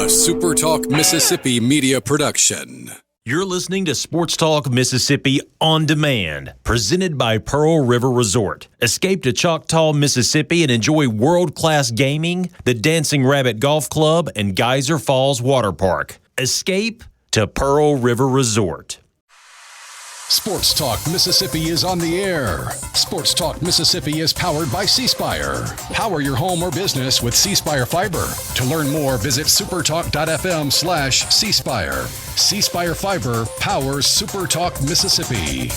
SuperTalk Mississippi media production. You're listening to Sports Talk Mississippi On Demand, presented by Pearl River Resort. Escape to Choctaw, Mississippi and enjoy world-class gaming, the Dancing Rabbit Golf Club, and Geyser Falls Water Park. Escape to Pearl River Resort. Sports Talk Mississippi is on the air. Sports Talk Mississippi is powered by C Spire. Power your home or business with C Spire Fiber. To learn more, visit supertalk.fm/C Spire. C Spire Fiber powers Super Talk Mississippi.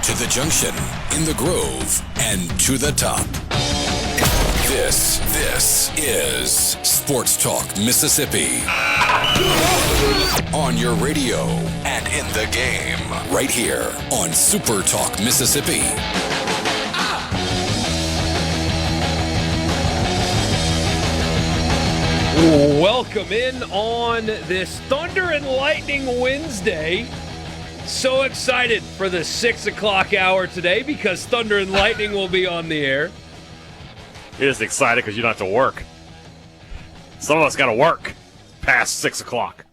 To the junction, in the Grove, and to the top. This is Sports Talk Mississippi. On your radio and in the game. Right here on Super Talk Mississippi. Welcome in on this Thunder and Lightning Wednesday. So excited for the 6 o'clock hour today because Thunder and Lightning will be on the air. You're just excited because you don't have to work. Some of us got to work past 6 o'clock.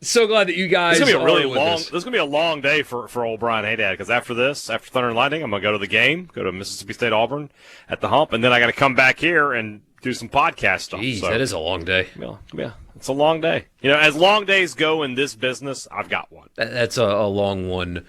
So glad that you guys This is gonna be a really are with long. us. This is gonna be a long day for old Brian Hadad because after Thunder and Lightning, I'm gonna go to the game, go to Mississippi State Auburn at the Hump, and then I got to come back here and do some podcast stuff. Jeez, so, that is a long day. Yeah, it's a long day. You know, as long days go in this business, I've got one. That's a long one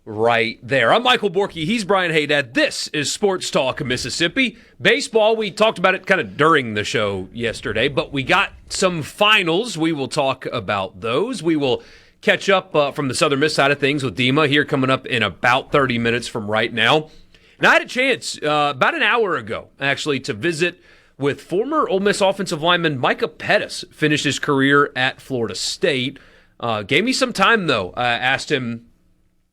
right there. I'm Michael Borkey. He's Brian Hadad. This is Sports Talk Mississippi. Baseball, we talked about it kind of during the show yesterday, but we got some finals. We will talk about those. We will catch up from the Southern Miss side of things with Dima here coming up in about 30 minutes from right now. And I had a chance about an hour ago, actually, to visit with former Ole Miss offensive lineman Micah Pettus. Finished his career at Florida State. Gave me some time, though. I asked him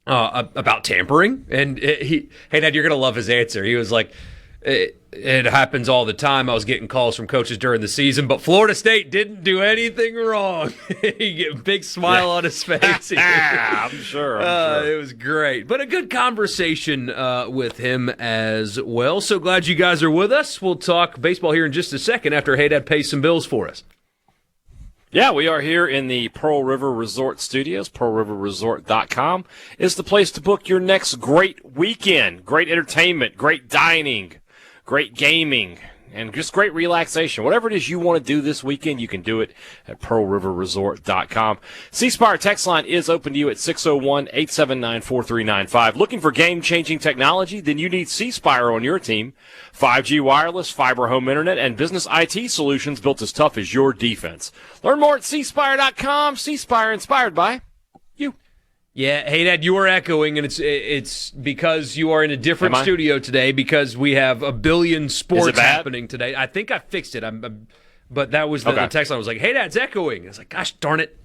about tampering, and hey, Dad, you're going to love his answer. He was like, it happens all the time. I was getting calls from coaches during the season, but Florida State didn't do anything wrong. He get a big smile on his face. I'm sure. It was great, but a good conversation with him as well. So glad you guys are with us. We'll talk baseball here in just a second after Hadad pays some bills for us. Yeah, we are here in the Pearl River Resort Studios. PearlRiverResort.com is the place to book your next great weekend. Great entertainment, great dining, great gaming, and just great relaxation. Whatever it is you want to do this weekend, you can do it at PearlRiverResort.com. C-Spire text line is open to you at 601-879-4395. Looking for game-changing technology? Then you need C-Spire on your team. 5G wireless, fiber home internet, and business IT solutions built as tough as your defense. Learn more at cspire.com. C-Spire, inspired by you. Yeah, hey, Dad, you are echoing, and it's because you are in a different studio today because we have a billion sports happening today. I think I fixed it, but that was the text line was like, hey, Dad, it's echoing. I was like, gosh darn it,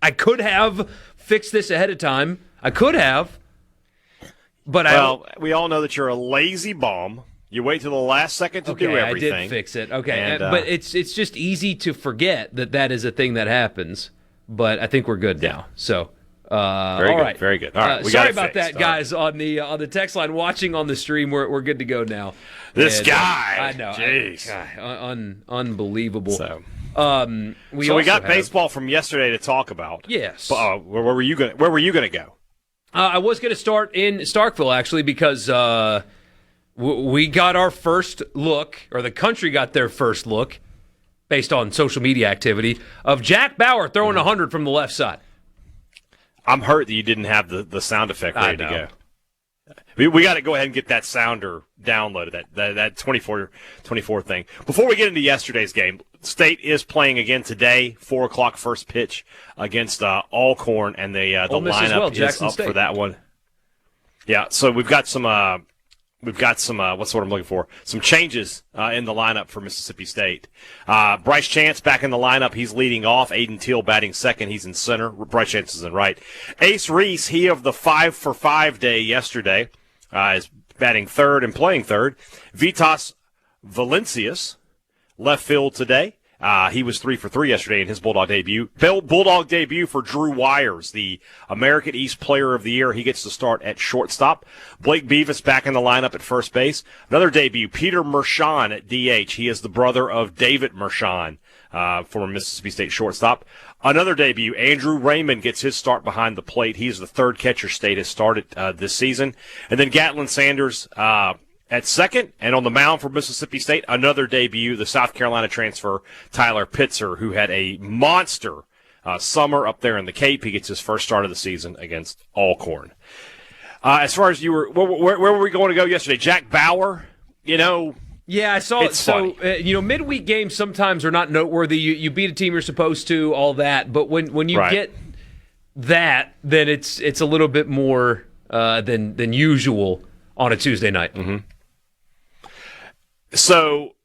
I could have fixed this ahead of time. I could have, but we all know that you're a lazy bum. You wait till the last second to do everything. I did fix it. Okay, but it's just easy to forget that is a thing that happens. But I think we're good now. So. Very good. All right, we sorry got it about fixed. that, guys. On the text line, watching on the stream, we're good to go now. This guy, I know, jeez, unbelievable. So we got baseball from yesterday to talk about. Yes. Where were you going to go? I was going to start in Starkville actually because we got our first look, or the country got their first look, based on social media activity of Jack Bauer throwing 100 from the left side. I'm hurt that you didn't have the sound effect ready to go. We got to go ahead and get that sounder downloaded, that 24 thing. Before we get into yesterday's game, State is playing again today, 4 o'clock first pitch against Alcorn, and the lineup is up for that one. Yeah, so we've got some what's the word I'm looking for? Some changes in the lineup for Mississippi State. Bryce Chance back in the lineup. He's leading off. Aiden Teal batting second. He's in center. Bryce Chance is in right. Ace Reese, he of the 5-for-5 day yesterday, is batting third and playing third. Vitas Valencius, left field today. He was 3 for 3 yesterday in his Bulldog debut. Bulldog debut for Drew Wires, the American East Player of the Year. He gets to start at shortstop. Blake Beavis back in the lineup at first base. Another debut, Peter Mershon at DH. He is the brother of David Mershon, former Mississippi State shortstop. Another debut, Andrew Raymond gets his start behind the plate. He's the third catcher State has started this season. And then Gatlin Sanders at second, and on the mound for Mississippi State, another debut, the South Carolina transfer, Tyler Pitzer, who had a monster summer up there in the Cape. He gets his first start of the season against Alcorn. As far as where were we going to go yesterday? Jack Bauer, Yeah, I saw it. So, midweek games sometimes are not noteworthy. You beat a team you're supposed to, all that. But when you get that, then it's a little bit more than usual on a Tuesday night. Mm-hmm. So,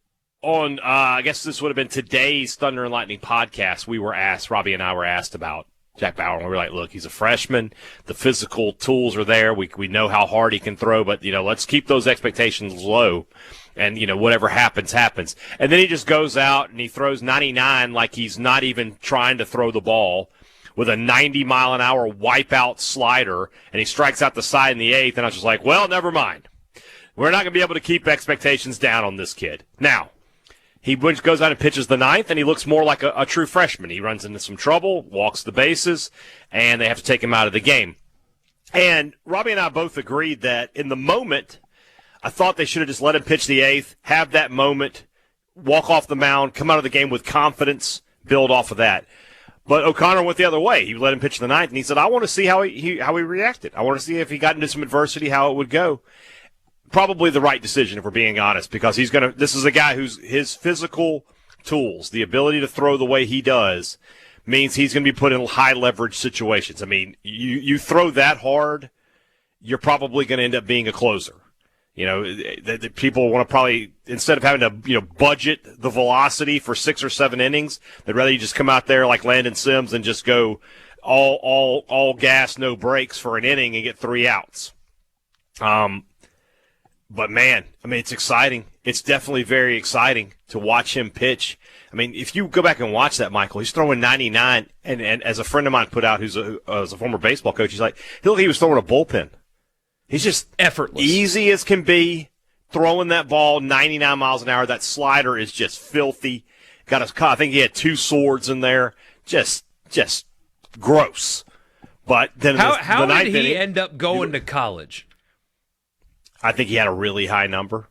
on I guess this would have been today's Thunder and Lightning podcast, Robbie and I were asked about Jack Bauer, and we were like, look, he's a freshman. The physical tools are there. We know how hard he can throw, but, let's keep those expectations low. And, whatever happens, happens. And then he just goes out and he throws 99 like he's not even trying to throw the ball with a 90-mile-an-hour wipeout slider, and he strikes out the side in the eighth, and I was just like, well, never mind. We're not going to be able to keep expectations down on this kid. Now, he goes out and pitches the ninth, and he looks more like a true freshman. He runs into some trouble, walks the bases, and they have to take him out of the game. And Robbie and I both agreed that in the moment, I thought they should have just let him pitch the eighth, have that moment, walk off the mound, come out of the game with confidence, build off of that. But O'Connor went the other way. He let him pitch the ninth, and he said, I want to see how he reacted. I want to see if he got into some adversity, how it would go. Probably the right decision, if we're being honest, because this is a guy his physical tools, the ability to throw the way he does, means he's going to be put in high leverage situations. I mean, you throw that hard, you're probably going to end up being a closer. The people want to probably, instead of having to, budget the velocity for 6 or 7 innings, they'd rather you just come out there like Landon Sims and just go all gas, no brakes for an inning and get 3 outs. But man, it's exciting. It's definitely very exciting to watch him pitch. If you go back and watch that, Michael, he's throwing 99, and as a friend of mine put out, who's a former baseball coach, he's like, he was throwing a bullpen. He's just effortless, easy as can be, throwing that ball 99 miles an hour. That slider is just filthy. I think he had 2 swords in there. Just gross. But then how did he end up going to college? I think he had a really high number,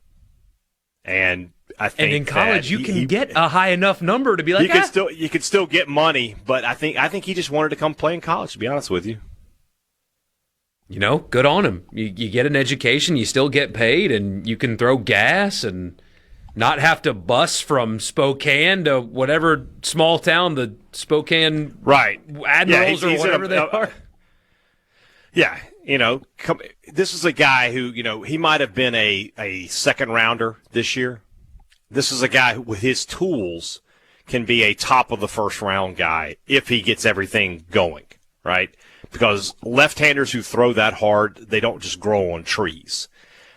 and I think in college you can get a high enough number to be like you could still get money, but I think he just wanted to come play in college. To be honest with you. Good on him. You get an education, you still get paid, and you can throw gas and not have to bus from Spokane to whatever small town the Spokane Admirals or whatever they are. Yeah, this is a guy who, he might have been a second rounder this year. This is a guy who, with his tools, can be a top of the first round guy if he gets everything going, right? Because left-handers who throw that hard, they don't just grow on trees.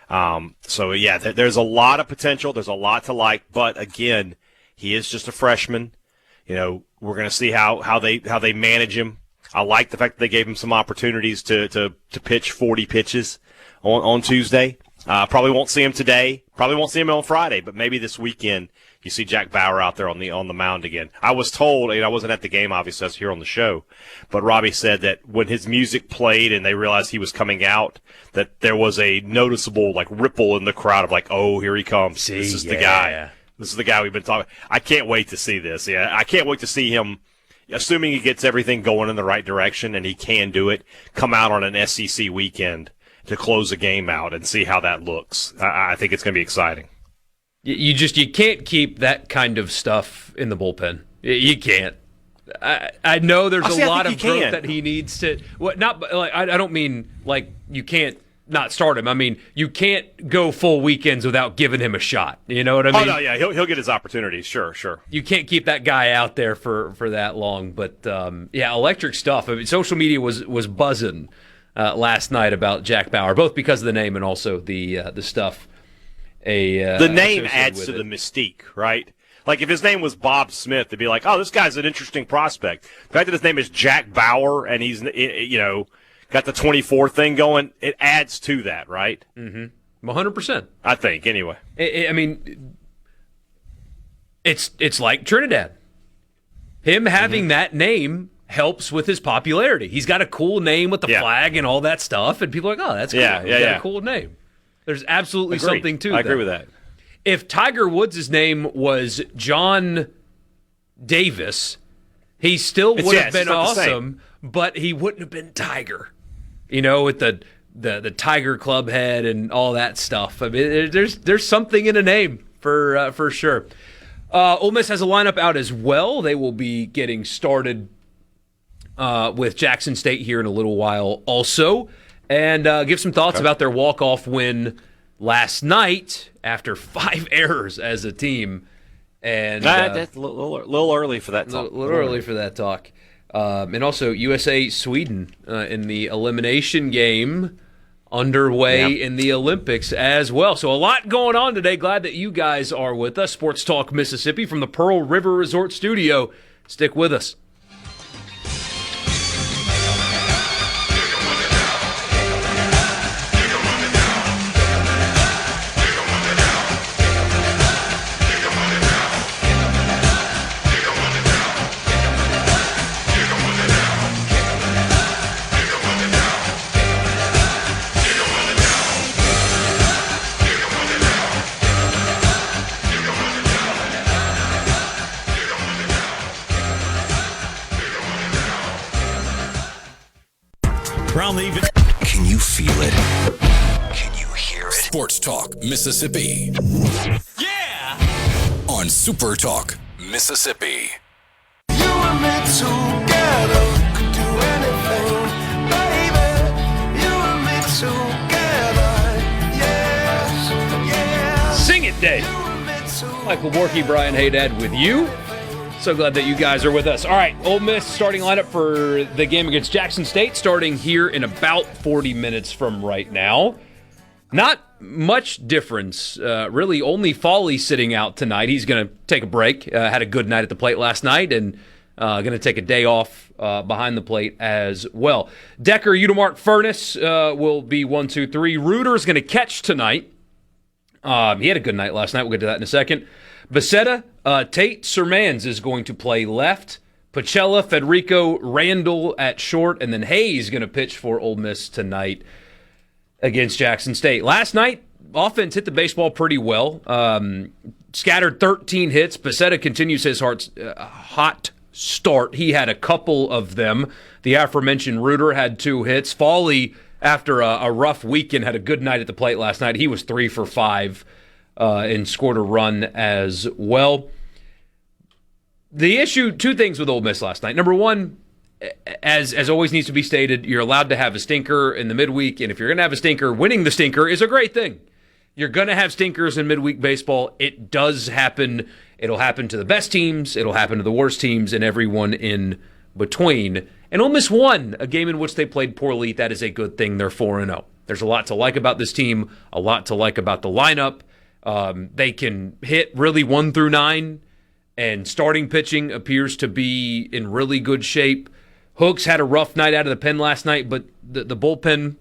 There's a lot of potential. There's a lot to like. But, again, he is just a freshman. We're going to see how they manage him. I like the fact that they gave him some opportunities to pitch 40 pitches on Tuesday. Probably won't see him today. Probably won't see him on Friday. But maybe this weekend you see Jack Bauer out there on the mound again. I was told, I wasn't at the game, obviously, I was here on the show, but Robbie said that when his music played and they realized he was coming out, that there was a noticeable ripple in the crowd of oh, here he comes. This is the guy. This is the guy we've been talking. I can't wait to see this. Yeah, I can't wait to see him, assuming he gets everything going in the right direction and he can do it, come out on an SEC weekend to close a game out and see how that looks. I think it's going to be exciting. You can't keep that kind of stuff in the bullpen. You can't. I know there's a lot of growth that he needs to. I don't mean you can't not start him. I mean you can't go full weekends without giving him a shot. You know what I mean? Oh no, yeah, he'll get his opportunities. Sure. You can't keep that guy out there for that long. But electric stuff. Social media was buzzing last night about Jack Bauer, both because of the name and also the stuff. The name adds to the mystique, right? Like, if his name was Bob Smith, they'd be like, oh, this guy's an interesting prospect. The fact that his name is Jack Bauer and he's, got the 24 thing going, it adds to that, right? Mm-hmm. 100%. I think, anyway. I mean, it's like Trinidad. Him having that name helps with his popularity. He's got a cool name with the flag and all that stuff, and people are like, oh, that's cool. He's got a cool name. There's absolutely something to that. I agree with that. If Tiger Woods' name was John Davis, he still would have been awesome, but he wouldn't have been Tiger. With the Tiger Club head and all that stuff. I mean, there's something in a name for sure. Ole Miss has a lineup out as well. They will be getting started with Jackson State here in a little while also. And give some thoughts about their walk-off win last night after 5 errors as a team. And that's a little early for that talk. A little early for that talk. And also USA-Sweden in the elimination game underway in the Olympics as well. So a lot going on today. Glad that you guys are with us. Sports Talk Mississippi from the Pearl River Resort Studio. Stick with us. Can you feel it? Can you hear it? Sports Talk Mississippi. Yeah! On SuperTalk Mississippi. You and me together could do anything, baby. You and me together, yes. Sing it, Dave. Michael Borkey, Brian Hadad with you. So glad that you guys are with us. All right, Ole Miss starting lineup for the game against Jackson State starting here in about 40 minutes from right now. Not much difference, really. Only Foley sitting out tonight. He's going to take a break. Had a good night at the plate last night and going to take a day off behind the plate as well. Decker, Udemark, Furness will be 1, 2, 3. Reuter's going to catch tonight. He had a good night last night. We'll get to that in a second. Becerra, Tate Sermans is going to play left. Pachella, Federico, Randall at short, and then Hayes going to pitch for Ole Miss tonight against Jackson State. Last night, offense hit the baseball pretty well. Scattered 13 hits. Becerra continues his hot start. He had a couple of them. The aforementioned Reuter had 2 hits. Foley, after a rough weekend, had a good night at the plate last night. He was 3 for 5. And scored a run as well. The issue, 2 things with Ole Miss last night. Number one, as always needs to be stated, you're allowed to have a stinker in the midweek, and if you're going to have a stinker, winning the stinker is a great thing. You're going to have stinkers in midweek baseball. It does happen. It'll happen to the best teams. It'll happen to the worst teams and everyone in between. And Ole Miss won a game in which they played poorly. That is a good thing. They're 4-0. There's a lot to like about this team, a lot to like about the lineup. They can hit really 1 through 9, and starting pitching appears to be in really good shape. Hooks had a rough night out of the pen last night, but the bullpen,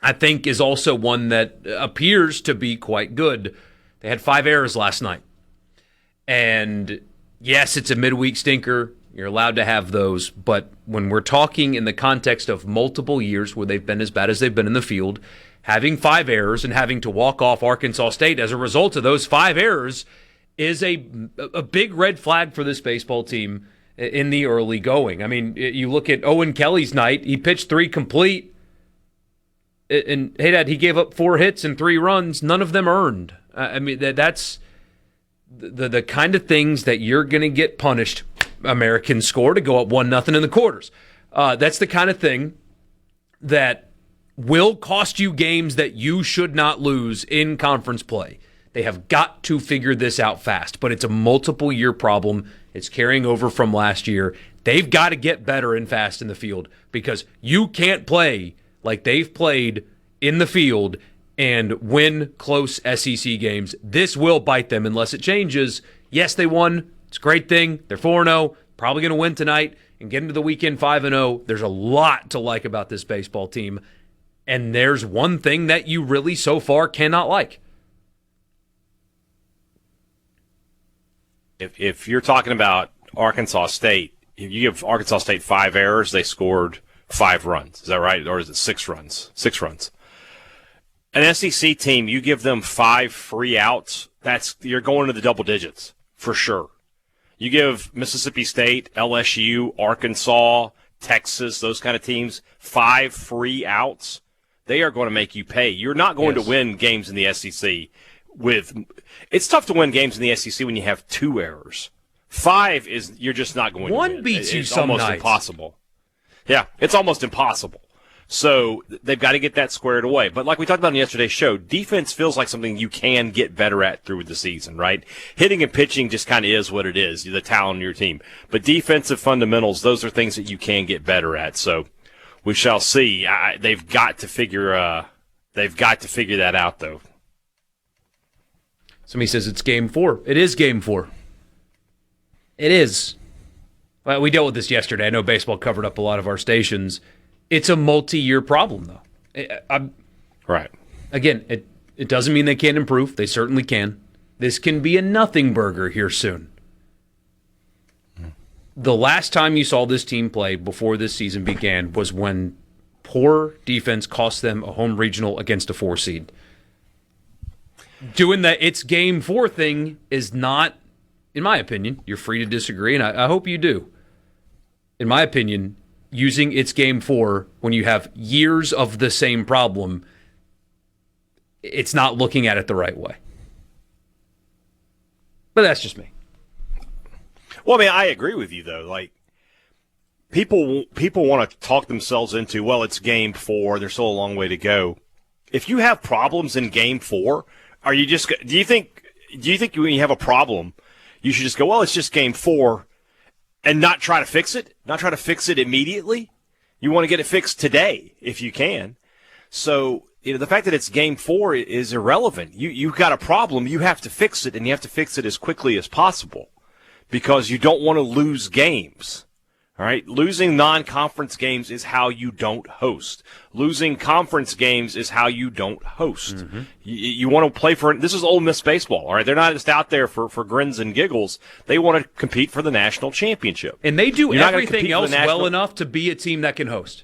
I think, is also one that appears to be quite good. They had 5 errors last night. And yes, it's a midweek stinker. You're allowed to have those. But when we're talking in the context of multiple years where they've been as bad as they've been in the field, having 5 errors and having to walk off Arkansas State as a result of those 5 errors is a big red flag for this baseball team in the early going. I mean, you look at Owen Kelly's night. He pitched 3 complete. And Hadad, he gave up 4 hits and 3 runs. None of them earned. I mean, that's the kind of things that you're going to get punished. Americans score to go up 1-0 in the quarters. That's the kind of thing that will cost you games that you should not lose in conference play. They have got to figure this out fast, but it's a multiple-year problem. It's carrying over from last year. They've got to get better and fast in the field because you can't play like they've played in the field and win close SEC games. This will bite them unless it changes. Yes, they won. It's a great thing. They're 4-0, probably going to win tonight and get into the weekend 5-0. There's a lot to like about this baseball team, and there's one thing that you really so far cannot like. If you're talking about Arkansas State, if you give Arkansas State 5 errors, they scored 5 runs. Is that right? Or is it 6 runs? 6 runs. An SEC team, you give them 5 free outs, you're going to the double digits for sure. You give Mississippi State, LSU, Arkansas, Texas, those kind of teams 5 free outs, they are going to make you pay. You're not going to win games in the SEC it's tough to win games in the SEC when you have 2 errors. 5 is you're just not going to win. One beats you it's some almost nights. Impossible. Yeah, it's almost impossible. So they've got to get that squared away. But like we talked about in yesterday's show, defense feels like something you can get better at through the season, right? Hitting and pitching just kind of is what it is, the talent of your team. But defensive fundamentals, those are things that you can get better at. So we shall see. They've got to figure that out, though. Somebody says it's game 4. It is game 4. It is. Well, we dealt with this yesterday. I know baseball covered up a lot of our stations. It's a multi-year problem, though. Right. Again, it doesn't mean they can't improve. They certainly can. This can be a nothing burger here soon. The last time you saw this team play before this season began was when poor defense cost them a home regional against a 4 seed. Doing the it's game 4 thing is not, in my opinion, you're free to disagree, and I hope you do. In my opinion, using it's game 4 when you have years of the same problem, it's not looking at it the right way. But that's just me. Well, I mean, I agree with you, though. Like, people want to talk themselves into, well, it's game 4, there's still a long way to go. If you have problems in game 4, do you think when you have a problem, you should just go, well, it's just game 4, and not try to fix it? Not try to fix it immediately? You want to get it fixed today, if you can. So, the fact that it's game 4 is irrelevant. You've got a problem, you have to fix it, and you have to fix it as quickly as possible because you don't want to lose games. All right, losing non-conference games is how you don't host. Losing conference games is how you don't host. Mm-hmm. You want to play for – this is Ole Miss baseball, all right? They're not just out there for grins and giggles. They want to compete for the national championship. And they do everything else well enough to be a team that can host.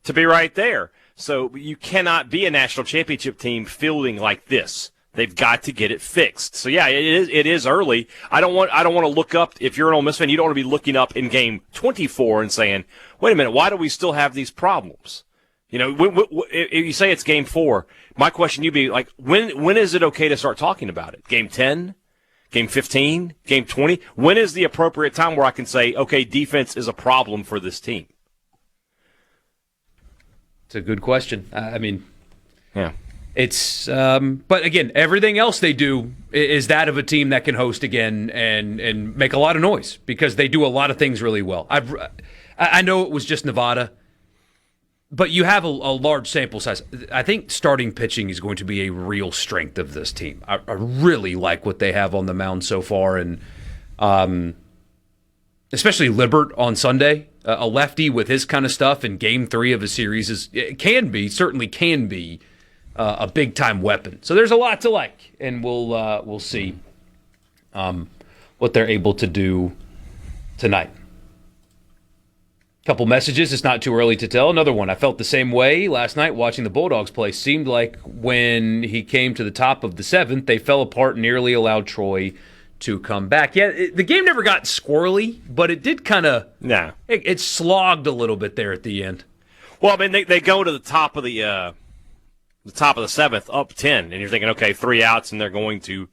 To be right there. So you cannot be a national championship team fielding like this. They've got to get it fixed. So yeah, it is early. I don't want to look up. If you're an Ole Miss fan, you don't want to be looking up in game 24 and saying, "Wait a minute, why do we still have these problems?" If you say it's game 4, my question you'd be like, when is it okay to start talking about it? Game 10, game 15, game 20. When is the appropriate time where I can say, okay, defense is a problem for this team? It's a good question. Yeah. It's, but again, everything else they do is that of a team that can host again and make a lot of noise because they do a lot of things really well. I know it was just Nevada, but you have a large sample size. I think starting pitching is going to be a real strength of this team. I really like what they have on the mound so far, and especially Libert on Sunday, a lefty with his kind of stuff in Game 3 of a series certainly can be. A big-time weapon. So there's a lot to like, and we'll see what they're able to do tonight. Couple messages. It's not too early to tell. Another one. I felt the same way last night watching the Bulldogs play. Seemed like when he came to the top of the 7th, they fell apart and nearly allowed Troy to come back. Yeah, the game never got squirrely, but it did kind of... Nah. It slogged a little bit there at the end. Well, I mean, they go to the top of the 7th, up 10, and you're thinking, okay, 3 outs, and they're going to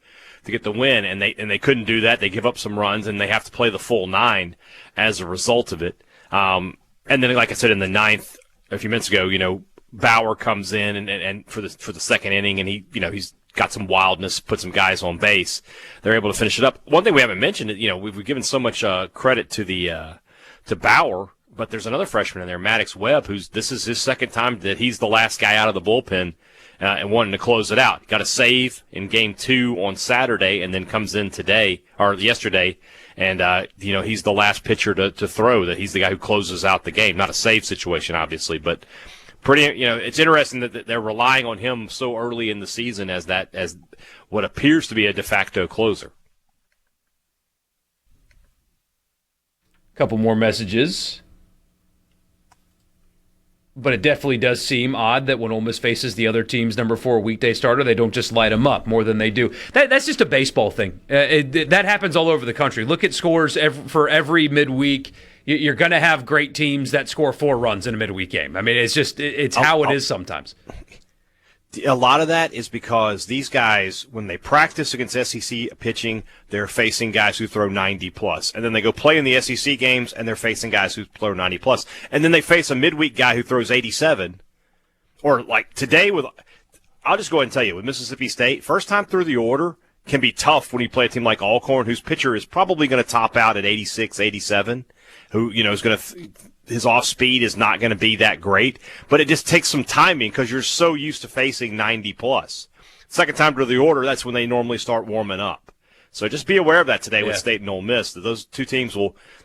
get the win, and they couldn't do that. They give up some runs, and they have to play the full 9 as a result of it. And then, like I said, in the 9th, a few minutes ago, Bauer comes in and for the second inning, and he's got some wildness, put some guys on base. They're able to finish it up. One thing we haven't mentioned, we've given so much credit to Bauer. But there's another freshman in there, Maddox Webb, this is his second time that he's the last guy out of the bullpen and wanting to close it out. Got a save in Game 2 on Saturday, and then comes in yesterday, and he's the last pitcher to throw. That he's the guy who closes out the game. Not a save situation, obviously, but pretty. It's interesting that they're relying on him so early in the season as what appears to be a de facto closer. Couple more messages. But it definitely does seem odd that when Ole Miss faces the other team's number 4 weekday starter, they don't just light them up more than they do. That's just a baseball thing. That happens all over the country. Look at scores for every midweek. You're going to have great teams that score 4 runs in a midweek game. I mean, it's how it is sometimes. A lot of that is because these guys, when they practice against SEC pitching, they're facing guys who throw 90+. And then they go play in the SEC games, and they're facing guys who throw 90+. And then they face a midweek guy who throws 87. Or like today I'll just go ahead and tell you, with Mississippi State, first time through the order can be tough when you play a team like Alcorn, whose pitcher is probably going to top out at 86, 87, who, is going to his off speed is not going to be that great, but it just takes some timing because you're so used to facing 90+. Second time through the order, that's when they normally start warming up. So just be aware of that today with State and Ole Miss, that those two teams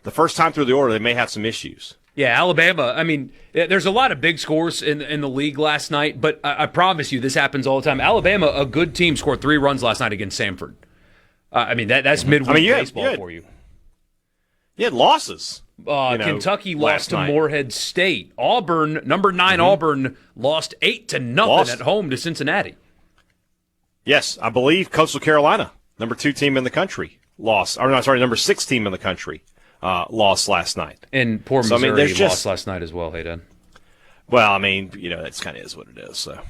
the first time through the order, they may have some issues. Yeah, Alabama, I mean, there's a lot of big scores in the league last night, but I promise you this happens all the time. Alabama, a good team, scored 3 runs last night against Samford. That's midweek baseball for you. You had losses. Kentucky lost to Morehead State. Auburn, number 9 Auburn, lost 8-0 at home to Cincinnati. Yes, I believe Coastal Carolina, number 2 team in the country, lost. Or no, sorry, number 6 team in the country, lost last night. And poor Missouri lost last night as well, Hadad. Well, that's kind of is what it is. So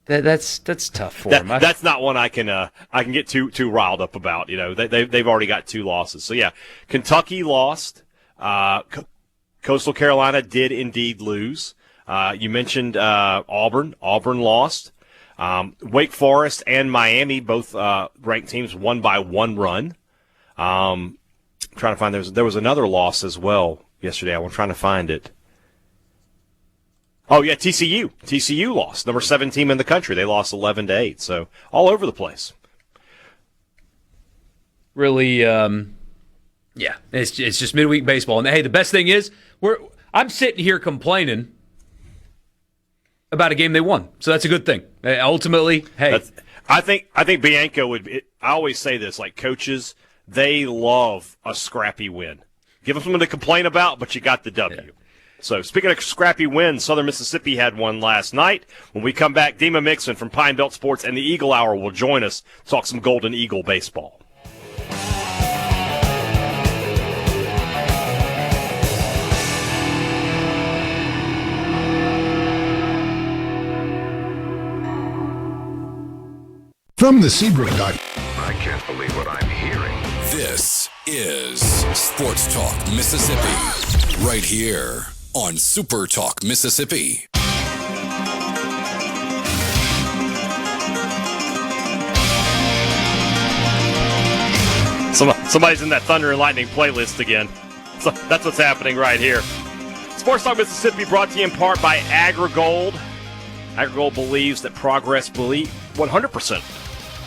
that's tough for them. That's not one I can get too riled up about. They've already got 2 losses. So yeah, Kentucky lost. Coastal Carolina did indeed lose. You mentioned Auburn. Auburn lost. Wake Forest and Miami, both ranked teams, won by 1 run. I'm trying to find there was another loss as well yesterday. I'm trying to find it. Oh, yeah, TCU. TCU lost. Number 7 team in the country. They lost 11-8. So all over the place. Really, it's just midweek baseball. And, hey, the best thing is I'm sitting here complaining about a game they won. So that's a good thing. Ultimately, hey. I think Bianco would – I always say this, like coaches, they love a scrappy win. Give them something to complain about, but you got the W. Yeah. So, speaking of scrappy wins, Southern Mississippi had one last night. When we come back, Dima Mixon from Pine Belt Sports and the Eagle Hour will join us to talk some Golden Eagle baseball. From the Seabrook. I can't believe what I'm hearing. This is Sports Talk Mississippi, right here on SuperTalk Mississippi. Somebody's in that Thunder and Lightning playlist again. So that's what's happening right here. Sports Talk Mississippi brought to you in part by AgriGold. AgriGold believes that progress 100%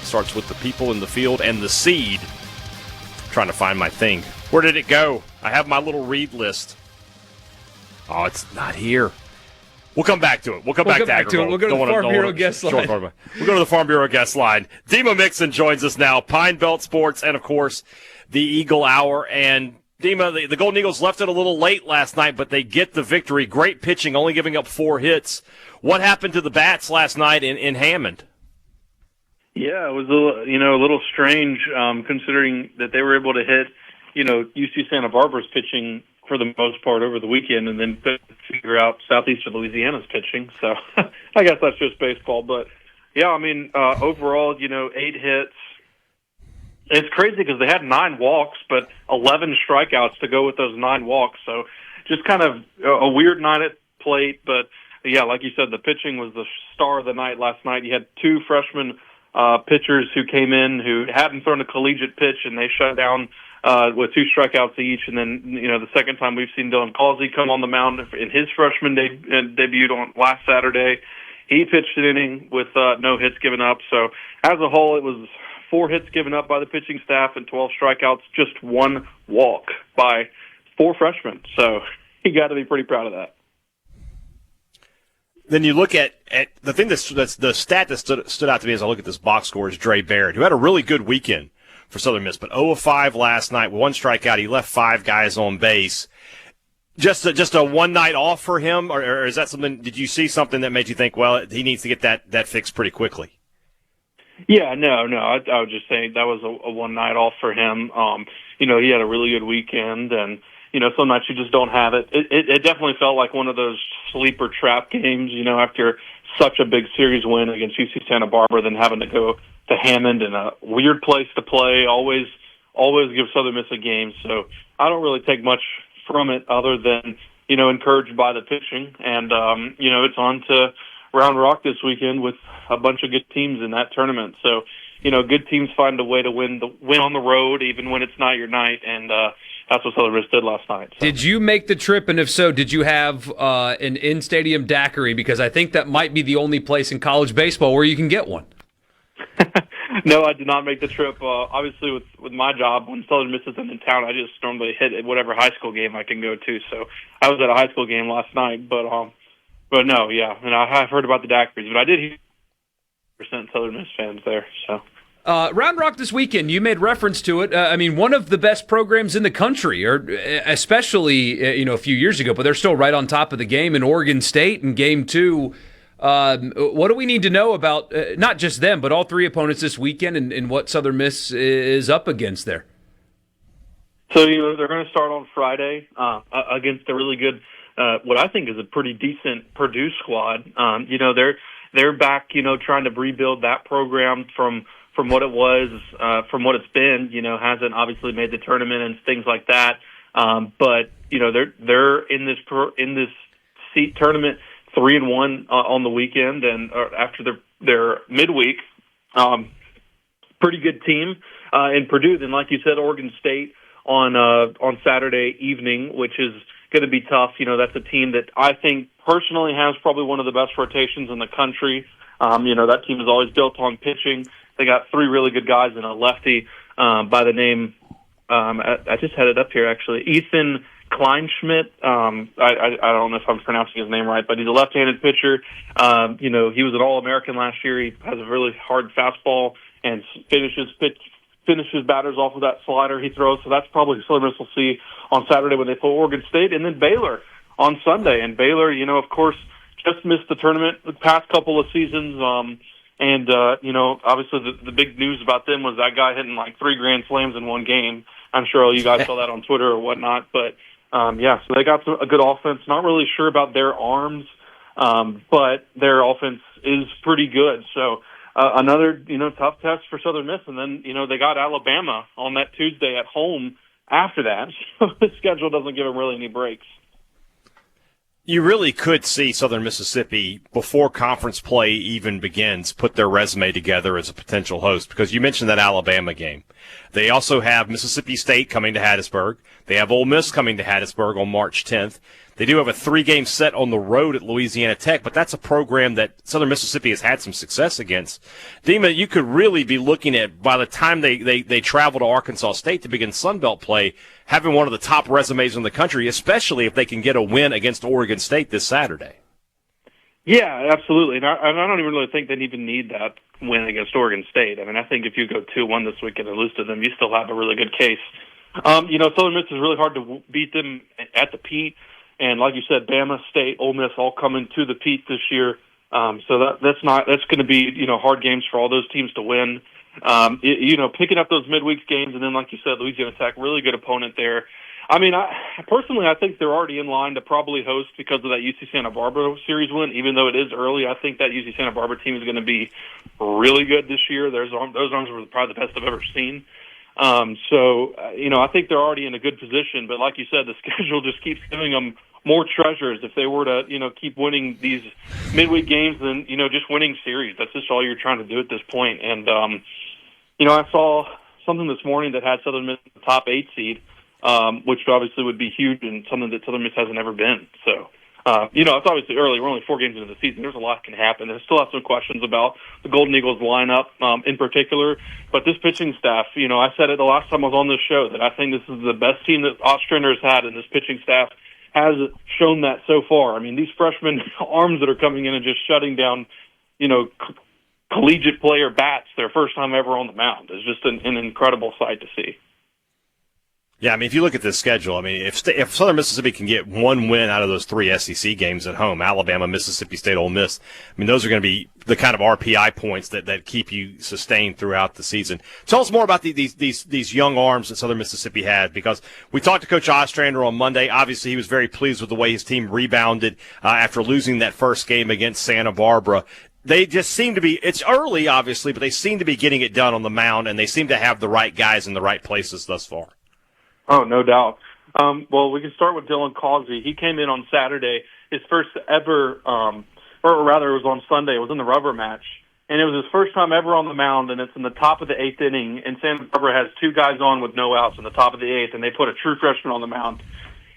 starts with the people in the field and the seed. I'm trying to find my thing. Where did it go? I have my little read list. Oh, it's not here. We'll come back to it. We'll come back to AgriGold. We'll go to the Farm Bureau guest line. We'll go to the Farm Bureau guest line. Dima Mixon joins us now. Pine Belt Sports and, of course, the Eagle Hour. And, Dima, the Golden Eagles left it a little late last night, but they get the victory. Great pitching, only giving up 4 hits. What happened to the bats last night in Hammond? Yeah, it was a little strange considering that they were able to hit, UC Santa Barbara's pitching for the most part over the weekend, and then figure out Southeastern Louisiana's pitching. So I guess that's just baseball. But, yeah, overall, 8 hits. It's crazy because they had 9 walks, but 11 strikeouts to go with those 9 walks. So just kind of a weird night at plate. But, yeah, like you said, the pitching was the star of the night last night. You had 2 freshman pitchers who came in who hadn't thrown a collegiate pitch, and they shut down with 2 strikeouts each. And then, the second time we've seen Dylan Causey come on the mound in his freshman debut on last Saturday. He pitched an inning with no hits given up. So as a whole, it was 4 hits given up by the pitching staff and 12 strikeouts, just 1 walk by 4 freshmen. So you got to be pretty proud of that. Then you look at the thing that's the stat that stood out to me as I look at this box score is Dre Barrett, who had a really good weekend for Southern Miss, but 0 of 5 last night with 1 strikeout. He left 5 guys on base. Just a one night off for him, or is that something? Did you see something that made you think, well, he needs to get that fixed pretty quickly? Yeah, no. I was just saying that was a one night off for him. He had a really good weekend, and some nights you just don't have it. It definitely felt like one of those sleeper trap games. After such a big series win against UC Santa Barbara, then having to go to Hammond in a weird place to play. Always give Southern Miss a game. So I don't really take much from it other than encouraged by the pitching, and it's on to Round Rock this weekend with a bunch of good teams in that tournament. So good teams find a way to win on the road even when it's not your night, and that's what Southern Miss did last night. So. Did you make the trip, and if so, did you have an in-stadium daiquiri? Because I think that might be the only place in college baseball where you can get one. No, I did not make the trip. Obviously, with my job, when Southern Miss isn't in town, I just normally hit whatever high school game I can go to. So I was at a high school game last night, but no, yeah. And I have heard about the daiquiris, but I did hear % Southern Miss fans there. So Round Rock this weekend, you made reference to it. One of the best programs in the country, or especially a few years ago, but they're still right on top of the game in Oregon State in Game 2. What do we need to know about not just them, but all 3 opponents this weekend and what Southern Miss is up against there? So, they're going to start on Friday against a really good, what I think is a pretty decent Purdue squad. They're back, trying to rebuild that program from what it was, from what it's been. Hasn't obviously made the tournament and things like that. But they're in this seat tournament 3-1 on the weekend, and after their midweek, pretty good team in Purdue. Then, like you said, Oregon State on Saturday evening, which is going to be tough. That's a team that I think personally has probably one of the best rotations in the country. That team is always built on pitching. They got 3 really good guys and a lefty by the name. I just had it up here actually. Ethan Kleinschmidt, I don't know if I'm pronouncing his name right, but he's a left-handed pitcher. He was an All-American last year. He has a really hard fastball and finishes batters off of that slider he throws. So that's probably who Southern Miss will see on Saturday when they play Oregon State, and then Baylor on Sunday. And Baylor, of course, just missed the tournament the past couple of seasons. Obviously the big news about them was that guy hitting like 3 grand slams in one game. I'm sure all you guys saw that on Twitter or whatnot, but so they got a good offense. Not really sure about their arms, but their offense is pretty good. So another, tough test for Southern Miss. And then, they got Alabama on that Tuesday at home after that. So the schedule doesn't give them really any breaks. You really could see Southern Mississippi, before conference play even begins, put their resume together as a potential host, because you mentioned that Alabama game. They also have Mississippi State coming to Hattiesburg. They have Ole Miss coming to Hattiesburg on March 10th. They do have a 3-game set on the road at Louisiana Tech, but that's a program that Southern Mississippi has had some success against. Dima, you could really be looking at, by the time they travel to Arkansas State to begin Sun Belt play, having one of the top resumes in the country, especially if they can get a win against Oregon State this Saturday. Yeah, absolutely. And I don't even really think they'd even need that win against Oregon State. I think if you go 2-1 this weekend and lose to them, you still have a really good case. Southern Miss is really hard to beat them at the Pete. And like you said, Bama, State, Ole Miss all coming to the Pete this year. So that's going to be, hard games for all those teams to win. Picking up those midweek games, and then like you said, Louisiana Tech, really good opponent there. I think they're already in line to probably host because of that UC Santa Barbara series win. Even though it is early, I think that UC Santa Barbara team is going to be really good this year. Those arms were probably the best I've ever seen. I think they're already in a good position. But like you said, the schedule just keeps giving them more treasures if they were to, keep winning these midweek games than, just winning series. That's just all you're trying to do at this point. And, I saw something this morning that had Southern Miss in the top 8 seed, which obviously would be huge and something that Southern Miss hasn't ever been. So It's obviously early. We're only 4 games into the season. There's a lot can happen. I still have some questions about the Golden Eagles lineup in particular. But this pitching staff, I said it the last time I was on this show that I think this is the best team that Ostrander has had, and this pitching staff has shown that so far. I mean, these freshman arms that are coming in and just shutting down, collegiate player bats their first time ever on the mound is just an incredible sight to see. Yeah, I mean, if you look at this schedule, I mean, if Southern Mississippi can get one win out of those 3 SEC games at home, Alabama, Mississippi State, Ole Miss, I mean, those are going to be the kind of RPI points that keep you sustained throughout the season. Tell us more about these young arms that Southern Mississippi had, because we talked to Coach Ostrander on Monday. Obviously, he was very pleased with the way his team rebounded after losing that first game against Santa Barbara. They just seem to be – it's early, obviously, but they seem to be getting it done on the mound, and they seem to have the right guys in the right places thus far. Oh, no doubt. Well, we can start with Dylan Causey. He came in on Saturday, his first ever, or rather it was on Sunday. It was in the rubber match. And it was his first time ever on the mound, and it's in the top of the 8th inning. And Santa Barbara has 2 guys on with no outs in the top of the 8th, and they put a true freshman on the mound.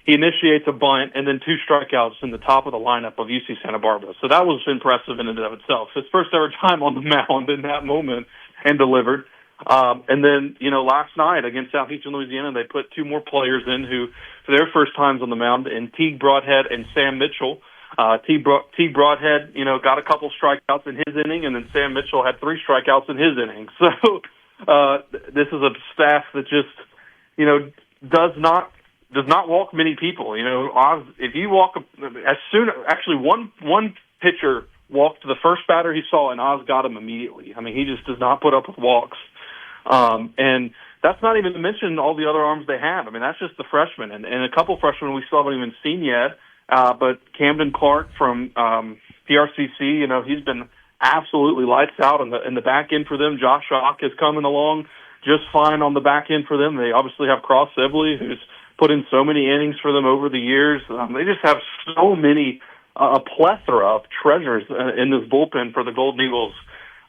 He initiates a bunt and then 2 strikeouts in the top of the lineup of UC Santa Barbara. So that was impressive in and of itself. His first ever time on the mound in that moment and delivered. And then, last night against Southeastern Louisiana, they put 2 more players in who, for their first times on the mound, and Teague Broadhead and Sam Mitchell. Teague Broadhead, got a couple strikeouts in his inning, and then Sam Mitchell had 3 strikeouts in his inning. So this is a staff that just, does not walk many people. Oz, if you walk one pitcher walked the first batter he saw, and Oz got him immediately. I mean, he just does not put up with walks. And that's not even to mention all the other arms they have. I mean, that's just the freshmen, and a couple freshmen we still haven't even seen yet. But Camden Clark from PRCC, he's been absolutely lights out in the back end for them. Josh Ock is coming along just fine on the back end for them. They obviously have Cross Sibley, who's put in so many innings for them over the years. They just have so many, a plethora of treasures in this bullpen for the Golden Eagles.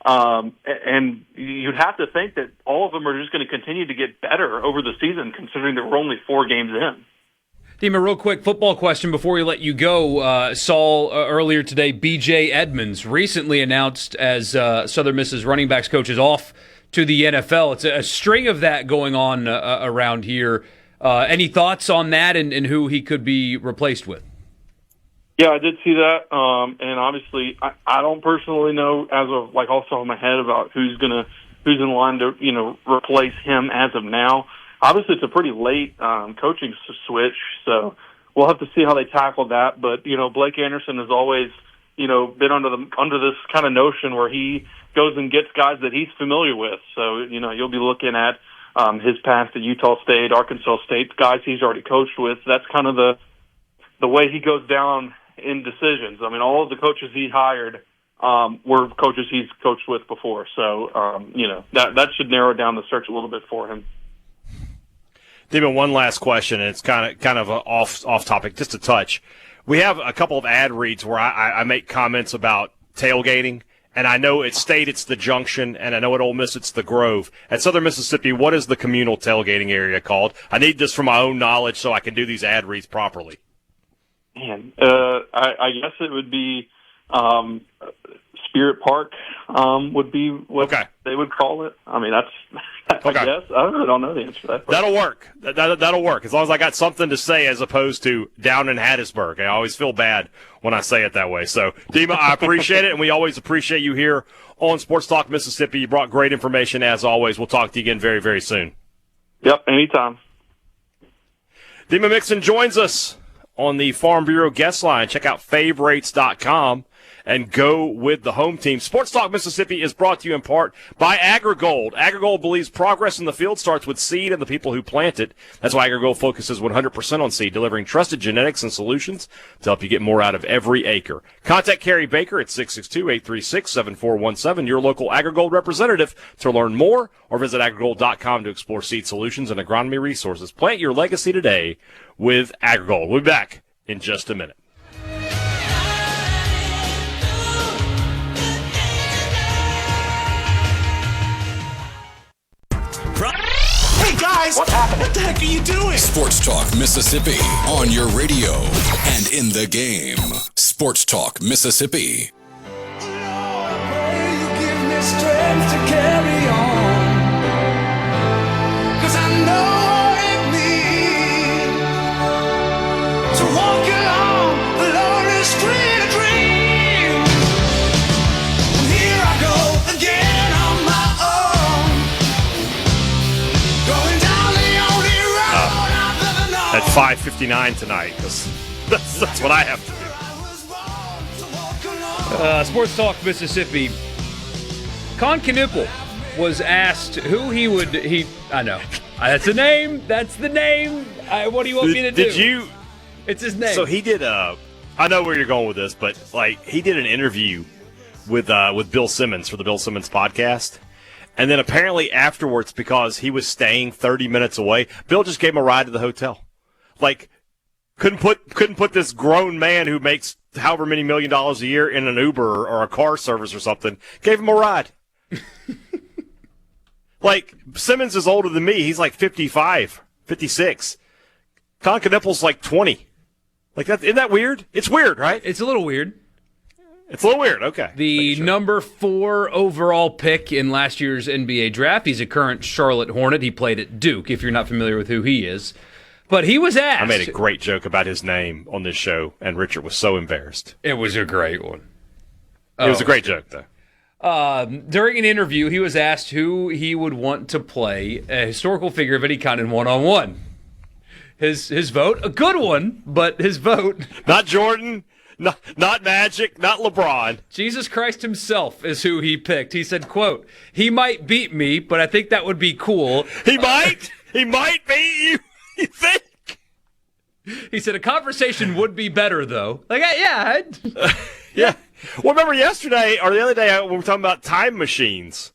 And you'd have to think that all of them are just going to continue to get better over the season, considering that we're only 4 games in. Dima, real quick football question before we let you go. Saw earlier today B.J. Edmonds recently announced as Southern Miss's running backs coach is off to the NFL. It's a string of that going on around here. Any thoughts on that and who he could be replaced with? Yeah, I did see that, and obviously, I don't personally know as of off the top of my head about who's in line to replace him as of now. Obviously, it's a pretty late coaching switch, so we'll have to see how they tackle that. But Blake Anderson has always been under this kind of notion where he goes and gets guys that he's familiar with. So you'll be looking at his past at Utah State, Arkansas State, guys he's already coached with. That's kind of the way he goes down in decisions. I mean, all of the coaches he hired were coaches he's coached with before. So, that should narrow down the search a little bit for him. Dima, one last question, and it's kind of off topic, just a touch. We have a couple of ad reads where I make comments about tailgating, and I know at State it's the Junction, and I know at Ole Miss it's the Grove. At Southern Mississippi, what is the communal tailgating area called? I need this for my own knowledge so I can do these ad reads properly. Man, I guess it would be Spirit Park would be what they would call it. I mean, that's I guess. I really don't know the answer to that question. That'll work. That'll work. As long as I got something to say as opposed to down in Hattiesburg. I always feel bad when I say it that way. So, Dima, I appreciate it, and we always appreciate you here on Sports Talk Mississippi. You brought great information as always. We'll talk to you again very, very soon. Yep, anytime. Dima Mixon joins us on the Farm Bureau guest line. Check out favorites.com and go with the home team. Sports Talk Mississippi is brought to you in part by AgriGold. AgriGold believes progress in the field starts with seed and the people who plant it. That's why AgriGold focuses 100% on seed, delivering trusted genetics and solutions to help you get more out of every acre. Contact Carrie Baker at 662-836-7417, your local AgriGold representative, to learn more, or visit agrigold.com to explore seed solutions and agronomy resources. Plant your legacy today with AgriGold. We'll be back in just a minute. Hey guys, What's happening? What the heck are you doing? Sports Talk Mississippi on your radio and in the game. Sports Talk Mississippi. Strength to carry on, 'cause I know it means to walk along the lonely street of dreams. And here I go again on my own, going down the only road I've ever known. At 5:59 tonight, because that's what I have to do. Sports Talk Mississippi. Con Knuppel was asked who he would. I know. That's the name. That's the name. What do you want me to do? Did you? It's his name. So he did I know where you're going with this, but he did an interview with Bill Simmons for the Bill Simmons podcast, and then apparently afterwards, because he was staying 30 minutes away, Bill just gave him a ride to the hotel. Couldn't put this grown man who makes however many $1 million a year in an Uber or a car service or something. Gave him a ride. Simmons is older than me. He's 55, 56. Con Knuppel's 20. Isn't that weird? It's weird, right? It's a little weird. It's a little weird. Okay. The number 4 overall pick in last year's NBA draft. He's a current Charlotte Hornet. He played at Duke, if you're not familiar with who he is. But he was asked. I made a great joke about his name on this show, and Richard was so embarrassed. It was a great one. It was a great joke, though. During an interview, he was asked who he would want to play a historical figure of any kind in one-on-one. His vote, a good one, but his vote. Not Jordan, not Magic, not LeBron. Jesus Christ himself is who he picked. He said, quote, "He might beat me, but I think that would be cool." He might beat you. You think? He said a conversation would be better, though. Yeah. Well, remember yesterday or the other day we were talking about time machines,